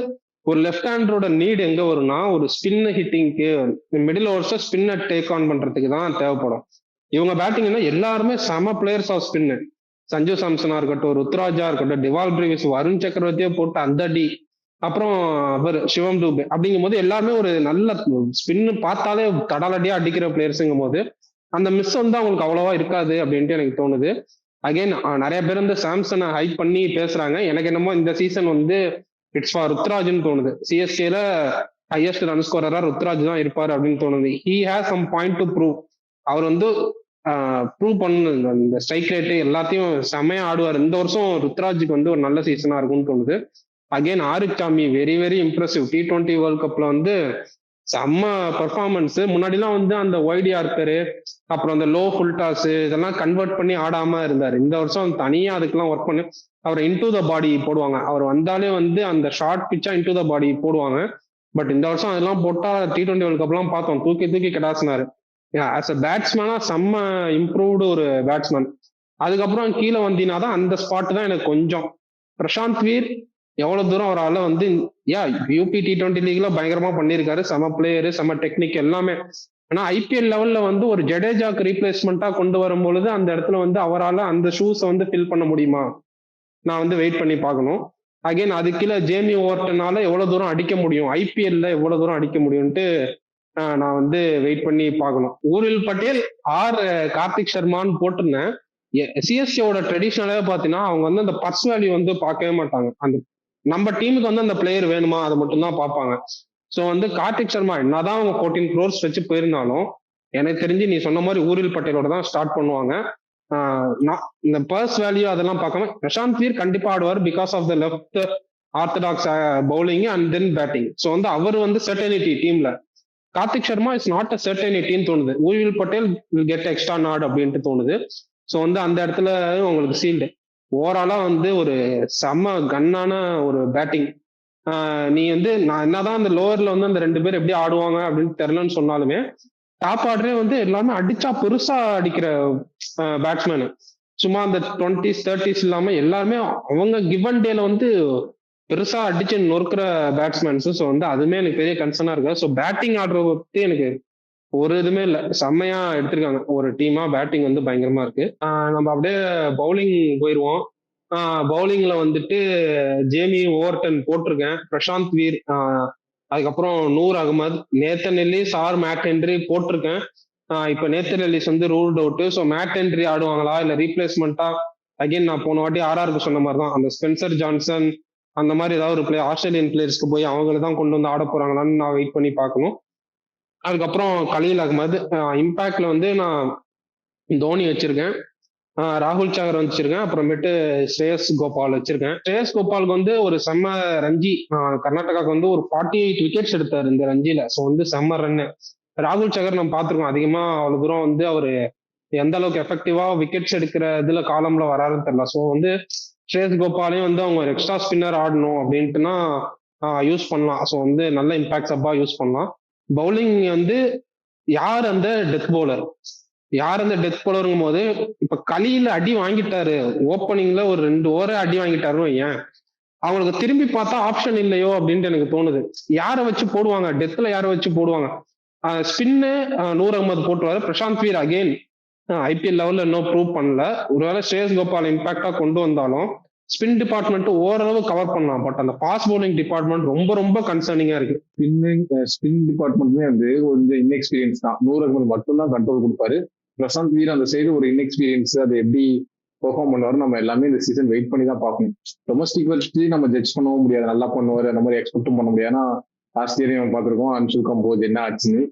ஒரு லெஃப்ட் ஹேண்டரோட நீட் எங்க வரும்னா ஒரு ஸ்பின் ஹிட்டிங்க்கு, மிடில் ஓவர்ஸ் ஸ்பின்னை டேக் ஆன் பண்றதுக்கு தான் தேவைப்படும். இவங்க பேட்டிங்னா எல்லாருமே செம பிளேயர்ஸ் ஆஃப் ஸ்பின்னு. சஞ்சு சாம்சனா இருக்கட்டும், ருத்ராஜா இருக்கட்டும், டிவால் பிரேவிஸ், வருண் சக்கரவர்த்தியே போட்டு அந்த அடி, அப்புறம் அவர் சிவம் தூபே. அப்படிங்கும் போது எல்லாருமே ஒரு நல்ல ஸ்பின்னு பார்த்தாலே தடாலடியா அடிக்கிற பிளேயர்ஸுங்கும் போது அந்த மிஸ் வந்து அவங்களுக்கு அவ்வளவா இருக்காது அப்படின்ட்டு எனக்கு தோணுது. அகைன் நிறைய பேர் வந்து சாம்சனை ஹைப் பண்ணி பேசுறாங்க. எனக்கு என்னமோ இந்த சீசன் வந்து இட்ஸ் ஃபார் ருத்ராஜ்னு தோணுது. சிஎஸ்கேல ஹையஸ்ட் ரன் ஸ்கோரரா ருத்ராஜ் தான் இருப்பாரு அப்படின்னு தோணுது. He has some point to prove. அவர் வந்து ப்ரூவ் பண்ணு இந்த ஸ்ட்ரைக் ரேட்டு எல்லாத்தையும் செமையா ஆடுவார். இந்த வருஷம் ருத்ராஜுக்கு வந்து ஒரு நல்ல சீசனா இருக்கும்னு தோணுது. அகைன் ஆரிக் சாமி very very impressive. T20 world கப்ல வந்து செம்ம பெர்ஃபார்மன்ஸ். முன்னாடிலாம் வந்து அந்த ஒய்டி ஆர்க்கரு, அப்புறம் அந்த லோ ஃபுல் டாஸ் இதெல்லாம் கன்வெர்ட் பண்ணி ஆடாம இருந்தாரு. இந்த வருஷம் தனியா அதுக்கெல்லாம் ஒர்க் பண்ணி அவரை இன்டூ த பாடி போடுவாங்க. அவர் வந்தாலே வந்து அந்த ஷார்ட் பிச்சா இன்டூ த பாடி போடுவாங்க. பட் இந்த வருஷம் அதெல்லாம் போட்டா T20 வேர்ல்ட் கப்லாம் பார்த்தோம், தூக்கி தூக்கி கடாசினாரு. ஆஸ் அ பேட்ஸ்மேனா செம்ம இம்ப்ரூவ்டு ஒரு பேட்ஸ்மேன். அதுக்கப்புறம் கீழே வந்தீங்கன்னா தான் அந்த ஸ்பாட் தான் எனக்கு கொஞ்சம். பிரசாந்த் வீர் எவ்வளவு தூரம் அவரால் வந்து யூபி T20 லீக்ல பயங்கரமா பண்ணியிருக்காரு, செம பிளேயரு, செம டெக்னிக் எல்லாமே. ஆனா ஐபிஎல் லெவல்ல வந்து ஒரு ஜடேஜாக்கு ரீப்ளேஸ்மெண்டா கொண்டு வரும் பொழுது அந்த இடத்துல வந்து அவரால் அந்த ஷூஸை வந்து ஃபில் பண்ண முடியுமா, நான் வந்து வெயிட் பண்ணி பார்க்கணும். அகைன் அது கீழே ஜேமி ஓவர்டனால எவ்வளவு தூரம் அடிக்க முடியும், ஐபிஎல்ல எவ்வளவு தூரம் அடிக்க முடியும்ட்டு நான் வந்து வெயிட் பண்ணி பார்க்கணும். ஊரில் பட்டேல் ஆர் கார்த்திக் சர்மான்னு போட்டிருந்தேன். சிஎஸ்கேவோட ட்ரெடிஷ்னலாவே பாத்தீங்கன்னா அவங்க வந்து அந்த பர்ஸ் வேல்யூ வந்து பார்க்கவே மாட்டாங்க. அந்த நம்ம டீமுக்கு வந்து அந்த பிளேயர் வேணுமா அதை மட்டும் தான் பார்ப்பாங்க. ஸோ வந்து கார்த்திக் சர்மா என்னதான் அவங்க 14 crores வச்சு போயிருந்தாலும் எனக்கு தெரிஞ்சு நீ சொன்ன மாதிரி ஊரில் பட்டேலோட தான் ஸ்டார்ட் பண்ணுவாங்க. இந்த பர்ஸ் வேல்யூ அதெல்லாம் பார்க்காம பிரசாந்த் வீர் கண்டிப்பா ஆடுவார், because of the left orthodox bowling and then batting. So வந்து அவர் வந்து சர்டனிட்டி டீம்ல. Kartik Sharma is not a சர்டனிட்டின்னு தோணுது. Urvil Patel will get extra nod அப்படின்ட்டு தோணுது. ஸோ வந்து அந்த இடத்துல உங்களுக்கு சீல்டு ஓவராலா வந்து ஒரு செம்ம கன்னான ஒரு பேட்டிங். நீ வந்து நான் என்னதான் அந்த லோவர்ல வந்து அந்த 2 பேர் எப்படி ஆடுவாங்க அப்படின்னு தெரியலன்னு சொன்னாலுமே டாப் ஆர்டரே வந்து எல்லாமே அடிச்சா பெருசா அடிக்கிற பேட்ஸ்மேனு. சும்மா அந்த 20s 30s இல்லாம எல்லாருமே அவங்க கிவன் டேல வந்து பெருசா அடிச்சு நொறுக்கிற பேட்ஸ்மேன்ஸ். ஸோ வந்து அதுவுமே எனக்கு பெரிய கன்சர்னா இருக்கு. ஸோ பேட்டிங் ஆடுறத பத்தி எனக்கு ஒரு இதுமே இல்லை, செம்மையா எடுத்திருக்காங்க ஒரு டீமா. பேட்டிங் வந்து பயங்கரமா இருக்கு. நம்ம அப்படியே பவுலிங் போயிருவோம். பவுலிங்ல வந்துட்டு ஜேமி ஓவர்டன் போட்டிருக்கேன், பிரசாந்த் வீர், அதுக்கப்புறம் Noor Ahmad, Nathan Ellis or Matt Henry போட்டிருக்கேன். இப்ப நேத்தன் எல்லிஸ் வந்து ruled out. So Matt Henry ஆடுவாங்களா இல்ல ரீப்ளேஸ்மெண்டா? அகைன் நான் போன வாட்டி ஆர்ஆருக்கு சொன்ன மாதிரி தான், அந்த ஸ்பென்சர் ஜான்சன் அந்த மாதிரி ஏதாவது ஒரு பிளேயர் ஆஸ்திரேலியன் பிளேயர்ஸ்க்கு போய் அவங்கள தான் கொண்டு வந்து ஆட போறாங்களான்னு நான் வெயிட் பண்ணி பார்க்கணும். அதுக்கப்புறம் கலீல் அகமது. இம்பாக்ட்ல வந்து நான் தோனி வச்சிருக்கேன், ராகுல் சாகர் வச்சிருக்கேன், அப்புறமேட்டு ஸ்ரேயஸ் கோபால் வச்சிருக்கேன். ஸ்ரேயஸ் கோபாலுக்கு வந்து ஒரு செம்ம ரஞ்சி, கர்நாடகாவுக்கு வந்து ஒரு 48 விக்கெட்ஸ் எடுத்தார் இந்த ரஞ்சில. ஸோ வந்து செம்ம ரன்னு. ராகுல் சாகர் நம்ம பார்த்துருக்கோம், அதிகமா அவ்வளவு தூரம் வந்து அவரு எந்த அளவுக்கு எஃபெக்டிவா விக்கெட்ஸ் எடுக்கிற இதுல காலம்ல வராதுன்னு தெரியல. ஸோ வந்து ஸ்ரேயஸ் கோபாலையும் வந்து அவங்க ஒரு எக்ஸ்ட்ரா ஸ்பின்னர் ஆடணும் அப்படின்ட்டுனா யூஸ் பண்ணலாம். ஸோ வந்து நல்ல இம்பாக்ட் சப்பா யூஸ் பண்ணலாம். பவுலிங் வந்து யார் அந்த டெத் பவுலர், யார் அந்த டெத் பவுலருங்கும் போது இப்ப கலியில அடி வாங்கிட்டாரு, ஓப்பனிங்ல ஒரு 2 ஓவர் அடி வாங்கிட்டாருன்னு ஏன் அவங்களுக்கு திரும்பி பார்த்தா ஆப்ஷன் இல்லையோ அப்படின்ட்டு எனக்கு தோணுது. யாரை வச்சு போடுவாங்க டெத்ல, யாரை வச்சு போடுவாங்க? ஸ்பின்னு நூர் அகமது போட்டுருவாரு. பிரசாந்த் வீர் அகெயின் ஐபிஎல் லெவல்ல இன்னும் ப்ரூவ் பண்ணல. ஒருவேளை ஸ்ரேயஸ் கோபால் இம்பாக்டா கொண்டு வந்தாலும் ஸ்பின் டிபார்ட்மெண்ட் ஓரளவு கவர் பண்ணலாம். பட் அந்த ஃபாஸ்ட் பவுலிங் டிபார்ட்மெண்ட் ரொம்ப ரொம்ப கன்சர்னிங்கா இருக்கு. ஸ்பின் டிபார்ட்மெண்ட்மே வந்து கொஞ்சம் இன்எக்ஸ்பீரியன்ஸ் தான். நூர் அகமது மட்டும் தான் கண்ட்ரோல் கொடுப்பாரு. பிரசாந்த் வீர் அந்த சைடு ஒரு இன்எக்ஸ்பீரியன்ஸ், அது எப்படி பெர்ஃபார்ம் பண்ணுவாரு நம்ம எல்லாமே இந்த சீசன் வெயிட் பண்ணி தான் பார்க்கணும். டொமஸ்டிக் வச்சு நம்ம ஜட்ஜ் பண்ணவும் முடியாது, நல்லா பண்ணுவாரு அந்த மாதிரி எக்ஸ்பெக்டும் பண்ண முடியாது. ஏன்னா லாஸ்ட் இயர் நம்ம பார்த்துருக்கோம் அன்சுல் கம்போஸ் என்ன ஆச்சுன்னு.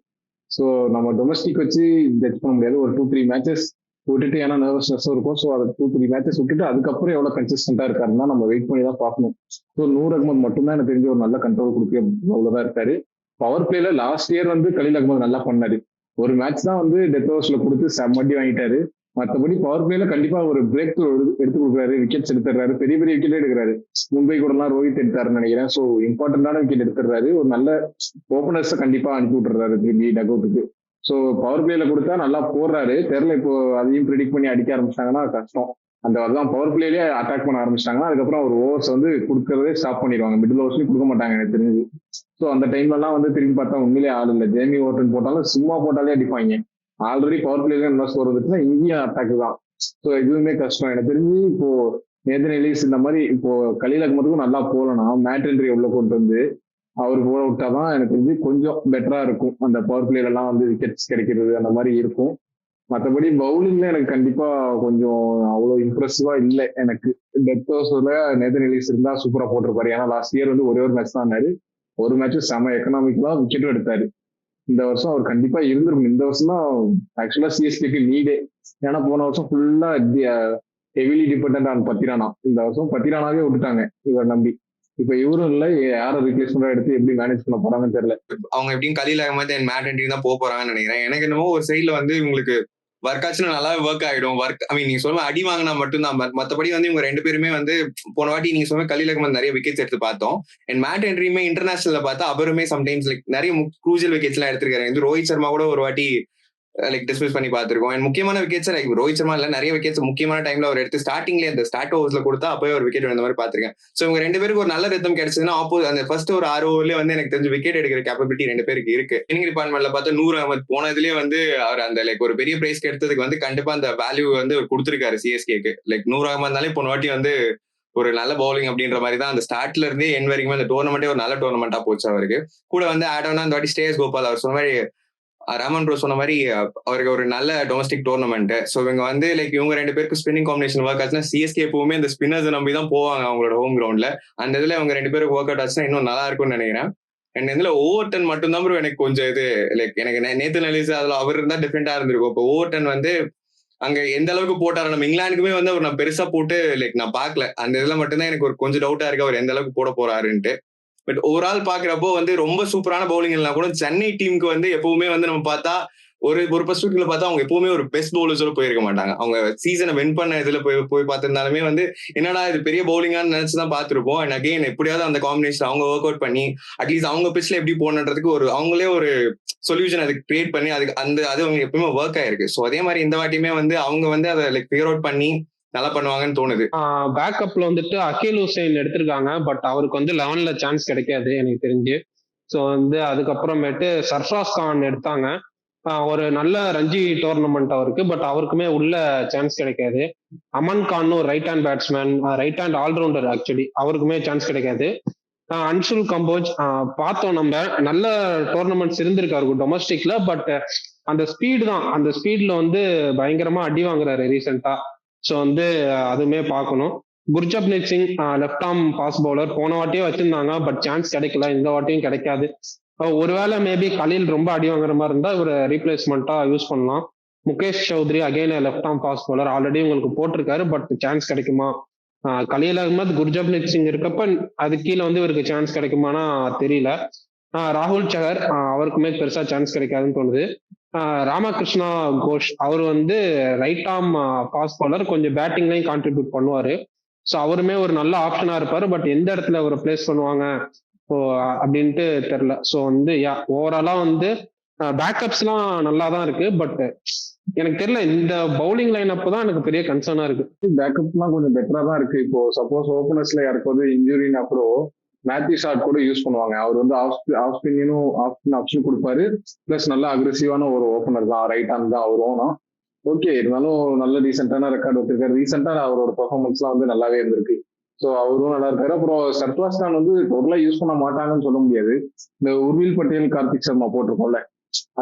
ஸோ நம்ம டொமஸ்டிக் வச்சு ஜட்ஜ் பண்ண முடியாது. ஒரு 2-3 மேட்சஸ் விட்டுட்டு, ஏன்னா நர்வஸ்னஸும் இருக்கும். ஸோ அதை 2-3 மேட்சஸ் விட்டுட்டு அதுக்கப்புறம் எவ்வளவு கன்சிஸ்டன்டா இருக்காருன்னா நம்ம வெயிட் பண்ணி தான் பார்க்கணும். ஸோ நூர் அகமது மட்டும்தான் எனக்கு தெரிஞ்ச ஒரு நல்ல கண்ட்ரோல் கொடுக்க அவ்வளவுதான் இருக்காரு. பவர் பிளேல லாஸ்ட் இயர் வந்து கலீல் அகமது நல்லா பண்ணாரு. ஒரு மேட்ச் தான் வந்து டெத் ஓவர்ஸ்ல கொடுத்து செம்மடி வாங்கிட்டாரு. மற்றபடி பவர் பிளேல கண்டிப்பா ஒரு பிரேக் த்ரூ எடுத்து கொடுக்குறாரு, விக்கெட்ஸ் எடுத்துறாரு, பெரிய பெரிய விக்கெட் எடுக்கிறாரு. மும்பை கூட எல்லாம் ரோஹித் எடுத்தாருன்னு நினைக்கிறேன். ஸோ இம்பார்ட்டன்டான விக்கெட் எடுத்துறாரு. ஒரு நல்ல ஓபனர்ஸை கண்டிப்பா அனுப்பி விட்டுறாரு திரும்பி டக் அவுட்டுக்கு. ஸோ பவர் பிளேல கொடுத்தா நல்லா போடுறாரு. தெரியல இப்போ அதையும் ப்ரிடிக்ட் பண்ணி அடிக்க ஆரம்பிச்சிட்டாங்கன்னா கஷ்டம். அந்த தான் பவர் பிளேலேயே அட்டாக் பண்ண ஆரம்பிச்சிட்டாங்கன்னா அதுக்கப்புறம் ஒரு ஓவர்ஸ் வந்து கொடுக்கறதே ஸ்டாப் பண்ணிடுவாங்க, மிடில் ஓவர்ஸ்லயும் கொடுக்க மாட்டாங்க எனக்கு தெரிஞ்சு. ஸோ அந்த டைம்ல எல்லாம் வந்து திரும்பி பார்த்தா உண்மையிலே ஆள் இல்லை. ஜேமி ஓவர்டன் போட்டாலும் சும்மா போட்டாலே அடிப்பாங்க. ஆல்ரெடி பவர் பிளேல என்ன ஸ்கோர் வந்துச்சுன்னா இங்கேயும் அட்டாக் தான். ஸோ எதுவுமே கஷ்டம் எனக்கு தெரிஞ்சு. இப்போ நேத்தன் எலிஸ் இந்த மாதிரி இப்போ கலீல் அகமதுக்கும் நல்லா போகலன்னா மேட் ஹென்ரி உள்ள கொண்டு வந்து அவர் போட விட்டாதான் எனக்கு தெரிஞ்சு கொஞ்சம் பெட்டரா இருக்கும். அந்த பவர் பிளேல எல்லாம் வந்து விக்கெட்ஸ் கிடைக்கிறது அந்த மாதிரி இருக்கும். மற்றபடி பவுலிங்ல எனக்கு கண்டிப்பா கொஞ்சம் அவ்வளவு இம்ப்ரெசிவா இல்லை. எனக்கு டெத் ஓவர்ஸ்ல நேத்தன் எலிஸ் இருந்தா சூப்பரா போட்டிருப்பாரு. ஏன்னா லாஸ்ட் இயர் வந்து ஒரே ஒரு மேட்ச் தான் ஆனாரு. ஒரு மேட்ச் செம எக்கனாமிக்கலா விக்கெட்டும் எடுத்தாரு. இந்த வருஷம் அவர் கண்டிப்பா இருந்திருக்கும். இந்த வருஷம் தான் ஆக்சுவலா சிஎஸ்கேக்கு நீடே. ஏன்னா போன வருஷம் ஃபுல்லா ஹெவிலி டிபெண்ட் ஆன் பத்திரானா. இந்த வருஷம் பத்திரானாவே விட்டுட்டாங்க இவர் நம்பி. இப்ப இவரும் இல்ல, யாரை ரீப்ளேஸ்மெண்டா எடுத்து எப்படி மேனேஜ் பண்ண போறாங்கன்னு தெரியல. அவங்க எப்படியும் Khaleel Ahmed and Matt Henry தான் போறாங்கன்னு நினைக்கிறேன். எனக்கு என்னமோ ஒரு சைட்ல வந்து இவங்களுக்கு ஒர்க் ஆச்சுன்னா நல்லாவே ஒர்க் ஆயிடும். நீங்க சொல்ல அடி வாங்கினா மட்டும்தான். மத்தபடி வந்து இவங்க 2 பேருமே வந்து போன வாட்டி நீங்க சொன்ன கலீல் அகமது நிறைய விக்கெட்ஸ் எடுத்து பார்த்தோம். அண்ட் மேட் ஹென்ரியுமே இன்டர்நேஷனல்ல பார்த்தா அவருமே சம்டைம்ஸ் லைக் நிறைய க்ரூஷியல் விக்கெட்ஸ் எல்லாம் எடுத்திருக்காரு. இந்த ரோஹித் சர்மா கூட ஒரு வாட்டி லைக் டிஸ்மிஸ் பண்ணி பார்த்திருக்கோம். அண்ட் முக்கியமான விக்கெட்ஸ் லைக் ரோஹித் சர்மா இல்ல நிறைய விக்கெட்ஸ் முக்கியமான டைம்ல அவர் எடுத்து ஸ்டார்டிங்ல இந்த ஸ்டார்ட் ஓவர்ஸ்ல கொடுத்தா அப்பவே ஒரு விக்கெட் வந்த மாதிரி பாத்திருக்கேன். சோ இவங்க 2 பேருக்கு ஒரு நல்ல ரிதம் கிடைச்சதுன்னா அந்த ஃபர்ஸ்ட் ஒரு 6 ஓவர்லயே வந்து எனக்கு தெரிஞ்சு விக்கெட் எடுக்கிற கேப்பபிலிட்டி 2 பேருக்கு இருக்கு. இன்னிங் டிபார்ட்மெண்ட்ல பார்த்தா நூர் அகமது போனதுலயே வந்து அவர் அந்த லைக் ஒரு பெரிய பிரைஸ் எடுத்ததுக்கு வந்து கண்டிப்பா அந்த வேல்யூ வந்து கொடுத்திருக்காரு சிஎஸ்கேக்கு. லைக் நூர் அகமதுனாலே போன வாட்டி வந்து ஒரு நல்ல பவுலிங் அப்படின்ற மாதிரி தான் அந்த ஸ்டார்ட்ல இருந்தே என் வரைக்குமே அந்த டோர்னமெண்டே ஒரு நல்ல டோர்னமெண்டா போச்சு அவருக்கு. கூட வந்து ஆட் ஆனா இந்த வாட்டி ஸ்ரேயஸ் கோபால் அவர் சொன்ன மாதிரி ராமன் ப்ரோ சொன்ன மாதிரி அவருக்கு ஒரு நல்ல டொமஸ்டிக் டோர்னமெண்ட். ஸோ இவங்க வந்து லைக் இவங்க 2 பேருக்கு ஸ்பின்னிங் காம்பினேஷன் ஒர்க் ஆச்சுன்னா சிஎஸ்கே எப்பவுமே இந்த ஸ்பின்னர்ஸ் நம்பி தான் போவாங்க அவங்களோட ஹோம் கிரவுண்ட்ல. அந்த இதுல இவங்க 2 பேருக்கு ஒர்க் அவுட் ஆச்சுன்னா இன்னும் நல்லா இருக்கும்னு நினைக்கிறேன். அண்ட் இதுல ஓவர்டன் மட்டும் தான் ப்ரோ எனக்கு கொஞ்சம் இது லைக் எனக்கு நேத்து நலிஸ் அதுல அவர் இருந்தா டிஃப்ரெண்டா இருந்திருக்கும். இப்போ ஓவர்டன் வந்து அங்க எந்த அளவுக்கு போட்டாரு, நம்ம இங்கிலாந்துக்குமே வந்து அவர் நான் பெருசா போட்டு லைக் நான் பாக்கல. அந்த இதுல மட்டும்தான் எனக்கு ஒரு கொஞ்சம் டவுட்டா இருக்கு அவர் எந்த அளவுக்கு போட போறாருன்ட்டு. பட் ஓவரால் பாக்குறப்போ வந்து ரொம்ப சூப்பரான பவுலிங் இல்லைனா கூட சென்னை டீமுக்கு வந்து எப்பவுமே வந்து நம்ம பார்த்தா ஒரு பெர்ஸ்பெக்டிவ்ல பார்த்தா அவங்க எப்பவுமே ஒரு பெஸ்ட் பவுலர்ஸோட போயிருக்க மாட்டாங்க. அவங்க சீசனை வின் பண்ண இதுல போய் பார்த்திருந்தாலுமே வந்து என்னடா இது பெரிய பவுலிங்கான்னு நினைச்சுதான் பார்த்திருப்போம். அண்ட் அகைன் எப்படியாவது அந்த காம்பினேஷன் அவங்க ஒர்க் அவுட் பண்ணி அட்லீஸ்ட் அவங்க பிச்ல எப்படி போனன்றதுக்கு ஒரு அவங்களே ஒரு சொல்யூஷன் அதுக்கு கிரியேட் பண்ணி அதுக்கு அது அவங்க எப்பவுமே ஒர்க் ஆயிருக்கு. ஸோ அதே மாதிரி இந்த வாட்டியுமே வந்து அவங்க வந்து அதை லைக் ஃபிகர் அவுட் பண்ணி நல்லா பண்ணுவாங்கன்னு தோணுது. பேக்கப்ல வந்துட்டு அகில் ஹுசைன் எடுத்திருக்காங்க. பட் அவருக்கு வந்து 11ல சான்ஸ் கிடைக்காது எனக்கு தெரிஞ்சு. ஸோ வந்து அதுக்கப்புறமேட்டு சர்ஃப்ராஸ் கான் எடுத்தாங்க. ஒரு நல்ல ரஞ்சி டோர்னமெண்ட் அவருக்கு. பட் அவருக்குமே உள்ள சான்ஸ் கிடைக்காது. அமன் கான் ஒரு right hand batsman, right hand allrounder actually, அவருக்குமே சான்ஸ் கிடைக்காது. அன்சுல் கம்போஜ் பார்த்தோம், நம்ம நல்ல டோர்னமெண்ட்ஸ் இருந்திருக்கு அவருக்கு டொமஸ்டிக்ல. பட் அந்த ஸ்பீடு தான், அந்த ஸ்பீட்ல வந்து பயங்கரமா அடி வாங்குறாரு ரீசெண்டா. ஸோ வந்து அதுவுமே பார்க்கணும். Gurjapneet Singh left arm fast bowler போன வாட்டியே வச்சிருந்தாங்க. பட் சான்ஸ் கிடைக்கல, இந்த வாட்டியும் கிடைக்காது. ஒருவேளை மேபி கலீல் ரொம்ப அடி வாங்குற மாதிரி இருந்தா ஒரு ரீப்ளேஸ்மெண்ட்டா யூஸ் பண்ணலாம். Mukesh Choudhary again left arm fast bowler already உங்களுக்கு போட்டிருக்காரு. பட் சான்ஸ் கிடைக்குமா? கலீல் அகமது குர்ஜப்னீத் சிங் இருக்கப்ப அது கீழே வந்து இவருக்கு சான்ஸ் கிடைக்குமானா தெரியல. ராகுல் சஹர் அவருக்குமே பெருசா சான்ஸ் கிடைக்காதுன்னு தோணுது. ராமகிருஷ்ணா கோஷ் அவர் வந்து ரைட் ஆர்ம் ஃபாஸ்ட் பவுலர், கொஞ்சம் பேட்டிங்லையும் கான்ட்ரிபியூட் பண்ணுவாரு. ஸோ அவருமே ஒரு நல்ல ஆப்ஷனா இருப்பாரு. பட் எந்த இடத்துல அவர் பிளேஸ் பண்ணுவாங்க அப்படின்ட்டு தெரியல. ஸோ வந்து ஓவராலா வந்து பேக்கப்ஸ்லாம் நல்லா தான் இருக்கு. பட் எனக்கு தெரியல, இந்த பவுலிங் லைன் அப் தான் எனக்கு பெரிய கன்சர்னா இருக்கு. பேக்கப்லாம் கொஞ்சம் பெட்டரா தான் இருக்கு. இப்போ சப்போஸ் ஓபனர்ஸ்ல யாருக்காவது இன்ஜுரினா கூட மேத்யூ ஷாட் கூட யூஸ் பண்ணுவாங்க. அவர் வந்து ஆஃப் ஸ்பின்னும் ஆப்ஷன் கொடுப்பாரு. பிளஸ் நல்ல அக்ரெசிவான ஒரு ஓபனர் தான், ரைட் ஹேண்ட் தான் அவரும். ஓகே, இருந்தாலும் நல்ல ரீசெண்டான ரெக்கார்டு வச்சிருக்காரு. ரீசெண்டா அவரோட பெர்ஃபார்மன்ஸ்லாம் வந்து நல்லாவே இருந்திருக்கு. ஸோ அவரும் நல்லா இருக்காரு. அப்புறம் சர்ஃப்ராஸ் கான் வந்து டோட்டலா யூஸ் பண்ண மாட்டாங்கன்னு சொல்ல முடியாது. இந்த உர்வில் பட்டேல், கார்த்திக் சர்மா போட்டிருக்கோம்ல,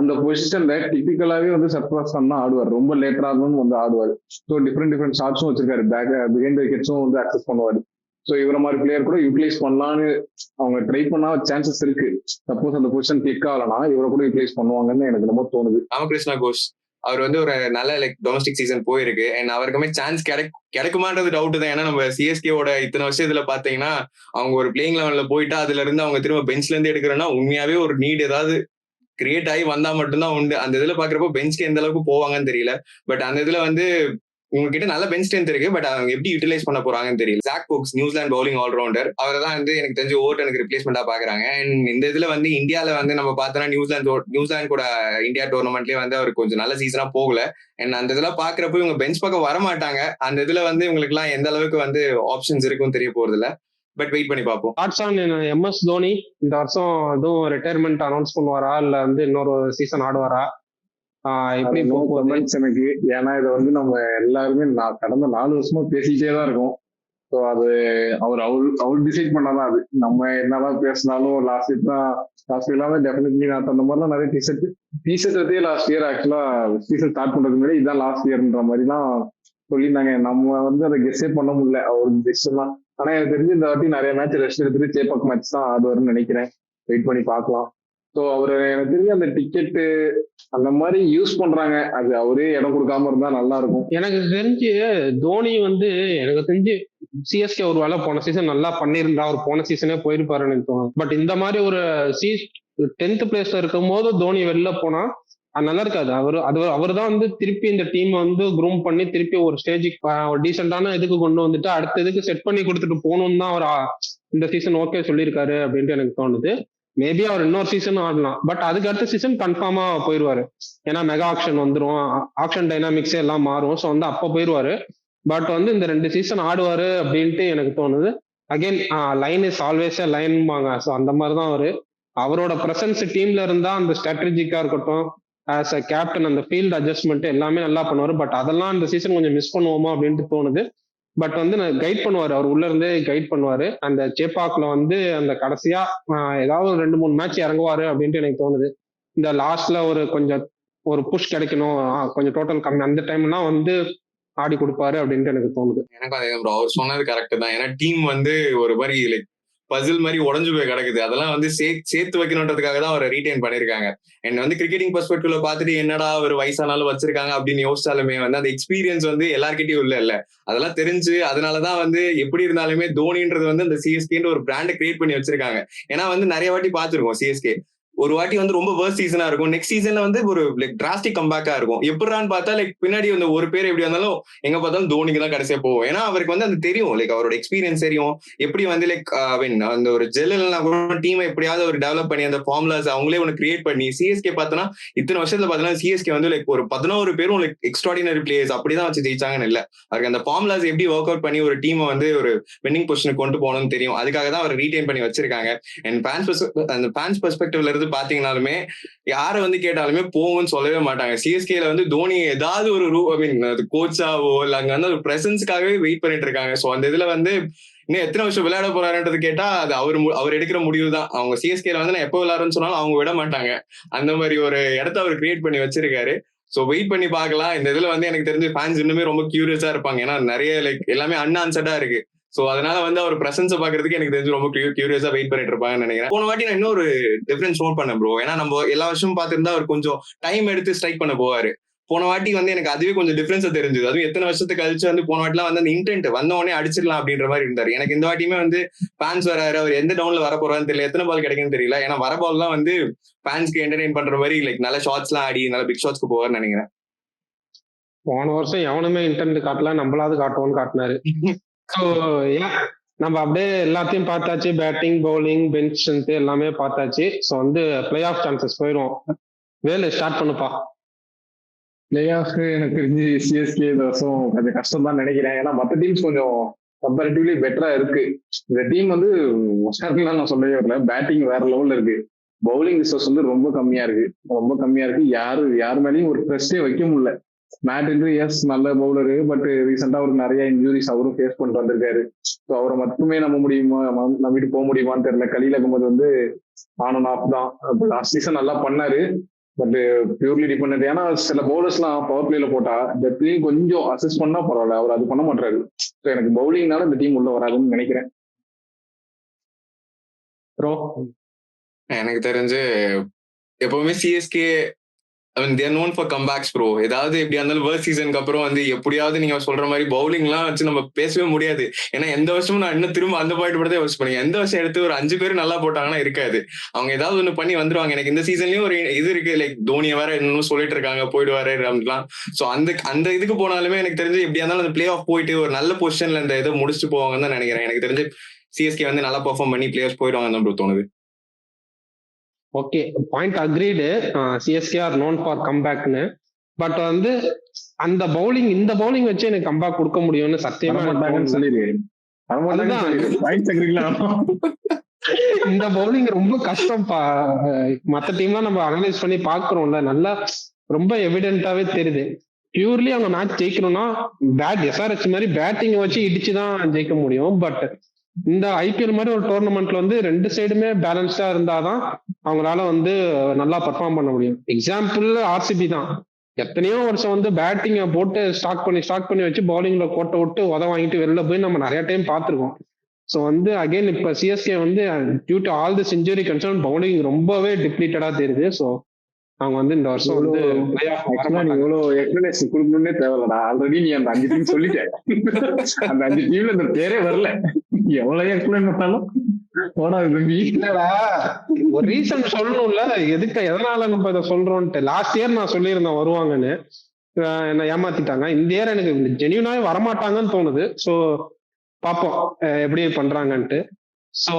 அந்த பொசிஷன்ல டிபிக்கலாவே வந்து சர்ஃப்ராஸ் கான் தான் ஆடுவார். ரொம்ப லேட்டராகவும் வந்து ஆடுவார். ஸோ டிஃப்ரெண்ட் ஷாட்ஸும் வச்சிருக்காரு. பிஹைண்ட் விக்கெட்ஸும் வந்து அக்சஸ் பண்ணுவார். ஸோ இவரை மாதிரி பிளேயர் கூட யூட்டிலைஸ் பண்ணலான்னு அவங்க ட்ரை பண்ணா சான்சஸ் இருக்கு. சப்போஸ் அந்த பொசிஷன் கிளிக் ஆகலனா இவரை கூட யூட்டிலைஸ் பண்ணுவாங்கன்னு எனக்கு ரொம்ப தோணுது. ராமகிருஷ்ணா கோஷ் அவர் வந்து ஒரு நல்ல லைக் டொமஸ்டிக் சீசன் போயிருக்கு. அண்ட் அவருக்குமே சான்ஸ் கிடைக்குமான்றது டவுட் தான். ஏன்னா நம்ம சிஎஸ்கேவோட இத்தனை வருஷத்துல பாத்தீங்கன்னா அவங்க ஒரு பிளேயிங் லெவல்ல போயிட்டா அதுல இருந்து அவங்க திரும்ப பெஞ்ச்ல இருந்து எடுக்கிறோம்னா உண்மையாவே ஒரு நீட் ஏதாவது கிரியேட் ஆகி வந்தா மட்டும்தான் உண்டு. அந்த இதுல பாக்குறப்போ பெஞ்ச்க்கு எந்த அளவுக்கு போவாங்கன்னு தெரியல. பட் அந்த இதுல வந்து உங்ககிட்ட நல்ல பெஞ்ச் ஸ்ட்ரென்த் இருக்கு. பட் அவங்க எப்படி யூட்டிலைஸ் பண்ண போறாங்கன்னு தெரியல. Zak Foulkes New Zealand bowling allrounder, அவர் தான் வந்து எனக்கு தெரிஞ்சு ஓவர்டனுக்கு ரிப்ளேஸ்மெண்டா பாக்குறாங்க. அண்ட் இந்த இதுல வந்து இந்தியாவில வந்து நம்ம பார்த்தோம்னா நியூசிலாந்து கூட இந்தியா டோர்னமெண்ட்லயே வந்து அவர் கொஞ்சம் நல்ல சீசனா போகல. அண்ட் அந்த இதுல பாக்குறப்போ இவங்க பெஞ்ச் பக்கம் வர மாட்டாங்க. அந்த இதுல வந்து இவங்களுக்கு எல்லாம் எந்த அளவுக்கு வந்து ஆப்ஷன்ஸ் இருக்குன்னு தெரிய போறது இல்ல. பட் வெயிட் பண்ணி பார்ப்போம். MS தோனி இந்த வருஷம் எதுவும் ரிட்டையர்மெண்ட் அனௌன்ஸ் பண்ணுவாரா, இல்ல வந்து இன்னொரு சீசன் ஆடுவாரா? எப்படி எனக்கு, ஏன்னா இதை வந்து நம்ம எல்லாருமே கடந்த 4 வருஷமா பேசிக்கிட்டே தான் இருக்கோம். ஸோ அது அவர் டிசைட் பண்ணாதான் அது. நம்ம என்னதான் பேசினாலும் லாஸ்ட் இயர்லாம் டெஃபினெட்லி நான் அந்த மாதிரிலாம் நிறைய டீஷர்ட் எடுத்தே லாஸ்ட் இயர் ஆக்சுவலா சீசன் ஸ்டார்ட் பண்றதுக்கு முன்னாடி இதுதான் லாஸ்ட் இயர்ன்ற மாதிரிலாம் சொல்லியிருந்தாங்க. நம்ம வந்து அதை கெஸ்ஸே பண்ண முடியல அவர் டெசிஷன்லாம். ஆனா எனக்கு தெரிஞ்சு இந்த வாட்டி நிறைய மேட்ச் ரெஸ்ட் எடுத்துட்டு சேப்பாக் மேட்ச் தான் ஆடுவாருன்னு நினைக்கிறேன். வெயிட் பண்ணி பார்க்கலாம். ஸோ ஸோ அவரு எனக்கு தெரிஞ்சு அந்த டிக்கெட்டு அந்த மாதிரி யூஸ் பண்றாங்க. அது அவரே இடம் கொடுக்காம இருந்தா நல்லா இருக்கும். எனக்கு தெரிஞ்சு தோனி வந்து எனக்கு தெரிஞ்சு சிஎஸ்கே ஒரு வேளை போன சீசன் நல்லா பண்ணியிருந்தா அவர் போன சீசனே போயிருப்பாருன்னு எனக்கு தோணும். பட் இந்த மாதிரி ஒரு 10th பிளேஸ்ல இருக்கும் போது தோனி வெளில போனா அது நல்லா இருக்காது. அவர் தான் வந்து திருப்பி இந்த டீம் வந்து க்ரூம் பண்ணி திருப்பி ஒரு ஸ்டேஜுக்கு ஒரு டீசென்டான இதுக்கு கொண்டு வந்துட்டு அடுத்த இதுக்கு செட் பண்ணி கொடுத்துட்டு போகணும்னு தான் அவர் இந்த சீசன் ஓகே சொல்லியிருக்காரு அப்படின்ட்டு எனக்கு தோணுது. மேபி அவர் இன்னொரு சீசன் ஆடலாம், பட் அதுக்கு அடுத்த சீசன் கன்ஃபார்மா போயிடுவாரு. ஏன்னா மெகா ஆக்ஷன் வந்துடும், ஆக்ஷன் டைனாமிக்ஸே எல்லாம் மாறும். ஸோ வந்து அப்போ போயிடுவாரு. பட் வந்து இந்த 2 சீசன் ஆடுவாரு அப்படின்ட்டு எனக்கு தோணுது. அகைன் லைன் இஸ் ஆல்வேஸ் லைன்பாங்க. ஸோ அந்த மாதிரி தான் அவரோட பிரசன்ஸ் டீம்ல இருந்தா அந்த ஸ்ட்ராட்டஜிக்கா இருக்கட்டும், ஆஸ் அ கேப்டன் அந்த ஃபீல்ட் அட்ஜஸ்ட்மெண்ட் எல்லாமே நல்லா பண்ணுவாரு. பட் அதெல்லாம் இந்த சீசன் கொஞ்சம் மிஸ் பண்ணுவோமா அப்படின்ட்டு தோணுது. பட் வந்து கைட் பண்ணுவாரு, அவர் உள்ள இருந்தே கைட் பண்ணுவாரு. அந்த சேப்பாக்ல வந்து அந்த கடைசியா ஏதாவது 2-3 மேட்ச் இறங்குவாரு அப்படின்ட்டு எனக்கு தோணுது. இந்த லாஸ்ட்ல ஒரு புஷ் கிடைக்கணும், கொஞ்சம் டோட்டல் கம்மி அந்த டைம்லாம் வந்து ஆடி கொடுப்பாரு அப்படின்ட்டு எனக்கு தோணுது. எனக்கும் அதே ப்ரோ, அவர் சொன்னது கரெக்ட் தான். ஏன்னா டீம் வந்து ஒரு மாதிரி லைக் பசில் மாதிரி உடஞ்சு போய் கிடக்குது. அதெல்லாம் வந்து சேர்த்து வைக்கணுன்றதுக்காக தான் அவரை ரீடைன் பண்ணிருக்காங்க. என்ன வந்து கிரிக்கெட்டிங் பெர்ஸ்பெக்டிவ்ல பார்த்துட்டு என்னடா ஒரு வயசானாலும் வச்சிருக்காங்க அப்படின்னு யோசிச்சாலுமே வந்து அந்த எக்ஸ்பீரியன்ஸ் வந்து எல்லார்கிட்டயும் இல்ல. அதெல்லாம் தெரிஞ்சு அதனாலதான் வந்து எப்படி இருந்தாலுமே தோனின்றது வந்து அந்த சிஎஸ்கேன்ற ஒரு பிராண்டை கிரியேட் பண்ணி வச்சிருக்காங்க. ஏன்னா வந்து நிறைய வாட்டி பார்த்திருக்கோம் சிஎஸ்கே ஒரு வாட்டி வந்து ரொம்ப வேர்ஸ்ட் சீசனா இருக்கும், நெக்ஸ்ட் சீசன்ல வந்து ஒரு லைக் டிராஸ்டிக் கம்பேக்கா இருக்கும். எப்படின்னு பார்த்தா லைக் பின்னாடி வந்து ஒரு பேர் எப்படி வந்தாலும் எங்க பார்த்தாலும் தோனிக்கு தான் கடைசியா போகும். ஏன்னா அவருக்கு வந்து அது தெரியும், லைக் அவரோட எக்ஸ்பீரியன்ஸ் தெரியும், எப்படி வந்து லைக் அந்த ஒரு ஜெல்லுனா கூட டீமை எப்படியாவது ஒரு டெவலப் பண்ணி அந்த ஃபார்முலாஸ் அவங்களே ஒன்று கிரியேட் பண்ணி சிஎஸ்கே பார்த்தோன்னா இத்தனை வருஷத்துல பார்த்தோன்னா சிஎஸ்கே வந்து லைக் ஒரு 11 பேரும் லைக் எக்ஸ்ட்ராடினரி பிளேயர்ஸ் அப்படிதான் வச்சு ஜெயிச்சாங்கன்னு இல்லை. அவருக்கு அந்த ஃபார்முலாஸ் எப்படி ஒர்க் அவுட் பண்ணி ஒரு டீமை வந்து ஒரு வின்னிங் பொசிஷனுக்கு கொண்டு போகணும்னு தெரியும். அதுக்காக தான் அவர் ரீடைன் பண்ணி வச்சிருக்காங்க. அண்ட் அந்த ஃபேன்ஸ் பெர்ஸ்பெக்டிவ்ல இருந்து பாத்தீங்கன்னாலுமே யாரை வந்து கேட்டாலுமே போகும்னு சொல்லவே மாட்டாங்க. சிஎஸ்கேல வந்து தோனி ஏதாவது ஒரு கோச்சாவோ இல்ல அங்க வந்து ஒரு பிரசன்ஸ்க்காகவே வெயிட் பண்ணிட்டு இருக்காங்க. சோ அந்த இதுல வந்து இன்னும் எத்தனை வருஷம் விளையாட போறாருன்றது கேட்டா அது அவர் எடுக்கிற முடிவு தான். அவங்க சிஎஸ்கேல வந்து நான் எப்போ விளையாடுன்னு சொன்னாலும் அவங்க விட மாட்டாங்க. அந்த மாதிரி ஒரு இடத்த அவர் கிரியேட் பண்ணி வச்சிருக்காரு. சோ வெயிட் பண்ணி பார்க்கலாம். இந்த இதுல வந்து எனக்கு தெரிஞ்சு ஃபேன்ஸ் இன்னுமே ரொம்ப கியூரியஸா இருப்பாங்க. ஏன்னா நிறைய லைக் எல்லாமே அன்ஆன்சர்டா இருக்கு. சோ அதனால வந்து அவர் பிரசன்ஸை பாக்குறதுக்கு எனக்கு தெரிஞ்சு ரொம்ப கியூரியஸா வெயிட் பண்ணிட்டு இருப்பாங்கன்னு நினைக்கிறேன். போன வாட்டி நான் இன்னொரு டிஃபரன்ஸ் நோட் பண்ணேன் ப்ரோ. ஏன்னா நம்ம எல்லா வருஷமும் பார்த்திருந்தா அவர் கொஞ்சம் டைம் எடுத்து ஸ்ட்ரைக் பண்ண போவாரு. போன வாட்டி வந்து எனக்கு அதுவே கொஞ்சம் டிஃபரன்ஸா தெரிஞ்சது. அதுவும் எத்தனை வருஷத்துக்கு கழிச்சு வந்து போன வாட்டிலாம் வந்து அந்த இன்டென்ட் வந்த உடனே அடிச்சிடலாம் அப்படின்ற மாதிரி இருந்தாரு. எனக்கு இந்த வாட்டியுமே வந்து ஃபேன்ஸ் வராரு, அவர் எந்த டவுன்ல வர போறான்னு தெரியல, எத்தனை பால் கிடைக்குன்னு தெரியல. ஏன்னா வர பால் தான் வந்து ஃபேன்ஸ்க்கு என்டர்டைன் பண்ற மாதிரி லைக் நல்ல ஷாட்ஸ் எல்லாம் ஆடி நல்ல பிக் ஷாட்ஸ்க்கு போவார்னு நினைக்கிறேன். போன வருஷம் எவனுமே இன்டென்ட் காட்டலாம், நம்மளாவது காட்டுவோம்னு காட்டினாரு. ஸோ நம்ம அப்படியே எல்லாத்தையும் பார்த்தாச்சு, பேட்டிங் பவுலிங் பெஞ்ச் எல்லாமே பார்த்தாச்சு. ஸோ வந்து பிளே ஆஃப் சான்சஸ் போயிடும். வேலை ஸ்டார்ட் பண்ணுப்பா. பிளே ஆஃப் எனக்கு தெரிஞ்சு சிஎஸ்கே இந்த வருஷம் கொஞ்சம் கஷ்டம் தான் நினைக்கிறேன். ஏன்னா மற்ற டீம்ஸ் கொஞ்சம் கம்பேரிட்டிவ்லி பெட்டரா இருக்கு. இந்த டீம் வந்து நான் சொல்லவே வரல, பேட்டிங் வேற லெவல்ல இருக்கு, பவுலிங் ரிசோர்ஸ் வந்து ரொம்ப கம்மியா இருக்கு. யாரு மேலேயும் ஒரு ப்ரெஸ்ஸே வைக்க முடியல. மேட் எஸ் நல்ல பவுலரு, பட் ரீசெண்டா அவருக்கு நிறைய இன்ஜுரிஸ் அவரும் ஃபேஸ் பண்ணிட்டு வந்திருக்காரு. ஸோ அவரை மட்டுமே நம்பிட்டு போக முடியுமான்னு தெரியல. கலீல் அகமது வந்து ஆன் அண்ட் ஆஃப் தான். லாஸ்ட் சீசன் நல்லா பண்ணாரு, பட் பியூர்லி டிபெண்ட். ஏன்னா சில பவுலர்ஸ் எல்லாம் பவர் பிளேல போட்டா டெப்லையும் கொஞ்சம் அசிஸ்ட் பண்ணா பரவாயில்ல, அவர் அது பண்ண மாட்டாரு. ஸோ எனக்கு பவுலிங்னால இந்த டீம் உள்ள வராதுன்னு நினைக்கிறேன். எனக்கு தெரிஞ்சு எப்பவுமே CSK they're known for comebacks bro. ஏதாவது எப்படியா இருந்தாலும் வேர்ல்ட் சீசனுக்கு அப்புறம் வந்து எப்படியாவது நீங்க சொல்ற மாதிரி பவுலிங்லாம் வச்சு நம்ம பேசவே முடியாது. ஏன்னா எந்த வருஷமும் நான் இன்னும் திரும்ப அந்த பாயிண்ட் படத்தை யோசிச்சு பண்ணி எந்த வருஷம் எடுத்து ஒரு 5 பேர் நல்லா போட்டாங்கன்னா இருக்காது. அவங்க ஏதாவது ஒண்ணு பண்ணி வந்துருவாங்க. எனக்கு இந்த சீசன்லயும் ஒரு இது இருக்கு, லைக் தோனியை வேற இன்னும் சொல்லிட்டு இருக்காங்க போயிடுவாரு அப்படிலாம். ஸோ அந்த இதுக்கு போனாலுமே எனக்கு தெரிஞ்சு எப்படியா இருந்தாலும் அந்த பிளே ஆஃப் போயிட்டு ஒரு நல்ல பொசிஷன்ல இந்த இதை முடிச்சுட்டு போவாங்கன்னு தான் நினைக்கிறேன். எனக்கு தெரிஞ்சு சிஎஸ்கே வந்து நல்லா பெர்ஃபார்ம் பண்ணி பிளேயர்ஸ் போயிடுவாங்க தான் ப்ரோ தோணுது. Okay, point agreed. CSK are known for கம்பேக்னு. பட் வந்து அந்த பவுலிங் இந்த பவுலிங் வச்சு எனக்கு கம்பேக் கொடுக்க முடியும்னு சத்தியமா இந்த பவுலிங் ரொம்ப கஷ்டம்ப்பா. மற்ற டீம்லாம் நம்ம அனலைஸ் பண்ணி பாக்குறோம்ல, நல்லா ரொம்ப எவிடென்ட்டாவே தெரியுது. பியூர்லி அவங்க மேட்ச் ஜெயிக்கணும்னா எஸ்ஆர்எச் மாதிரி பேட்டிங் வச்சு இடிச்சுதான் ஜெயிக்க முடியும். பட் இந்த ஐபிஎல் மாதிரி ஒரு டோர்னமெண்ட்ல வந்து 2 சைடுமே பேலன்ஸ்டா இருந்தாதான் அவங்களால வந்து நல்லா பெர்ஃபார்ம் பண்ண முடியும். எக்ஸாம்பிள் ஆர்சிபி தான். எத்தனையோ வருஷம் வந்து பேட்டிங்கை போட்டு ஸ்டாக் பண்ணி வச்சு பவுலிங்ல கோட்டை விட்டு வாங்கிட்டு வெளில போய் நம்ம நிறைய டைம் பார்த்துருக்கோம். ஸோ வந்து அகைன் இப்ப சிஎஸ்கே வந்து due to all this injury concern bowling ரொம்பவே டிப்ளீட்டடா தெரியுது. ஸோ அவங்க வந்து இந்த வருஷம் வந்து இவ்வளவு எக்ஸ்பிளனேஷன் கொடுக்கணும்னே தேவையில்லடா. ஆல்ரெடி நீ அந்த 5 டீம் சொல்லிட்ட. அந்த 5 டீம்ல இந்த பேரே வரல. எவ்வளவு எக்ஸ்பிளைன் பண்ணாலும் இல்லடா, ஒரு ரீசன் சொல்லணும்ல, எதனால நம்ம இதை சொல்றோம்ட்டு. லாஸ்ட் இயர் நான் சொல்லியிருந்தேன் வருவாங்கன்னு, என்ன ஏமாத்திட்டாங்க. இந்த இயர் எனக்கு ஜெனியூனாவே வரமாட்டாங்கன்னு தோணுது. ஸோ பாப்போம் எப்படி பண்றாங்கன்ட்டு. So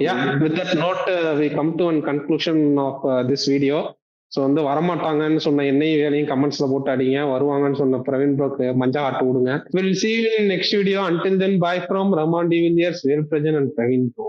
yeah, with that note we come to one conclusion of this video. So வந்து வரமாட்டாங்கன்னு சொன்ன என்னையும் வேலையும் கமெண்ட்ஸ்ல போட்டு அடிங்க, வருவாங்கன்னு சொன்ன பிரவீன் ப்ரோக்கு மஞ்சா ஆட்டு விடுங்க. Will see you in next video. Until then, bye from Rahman D. Villiers, Velprajan and Praveen Bro.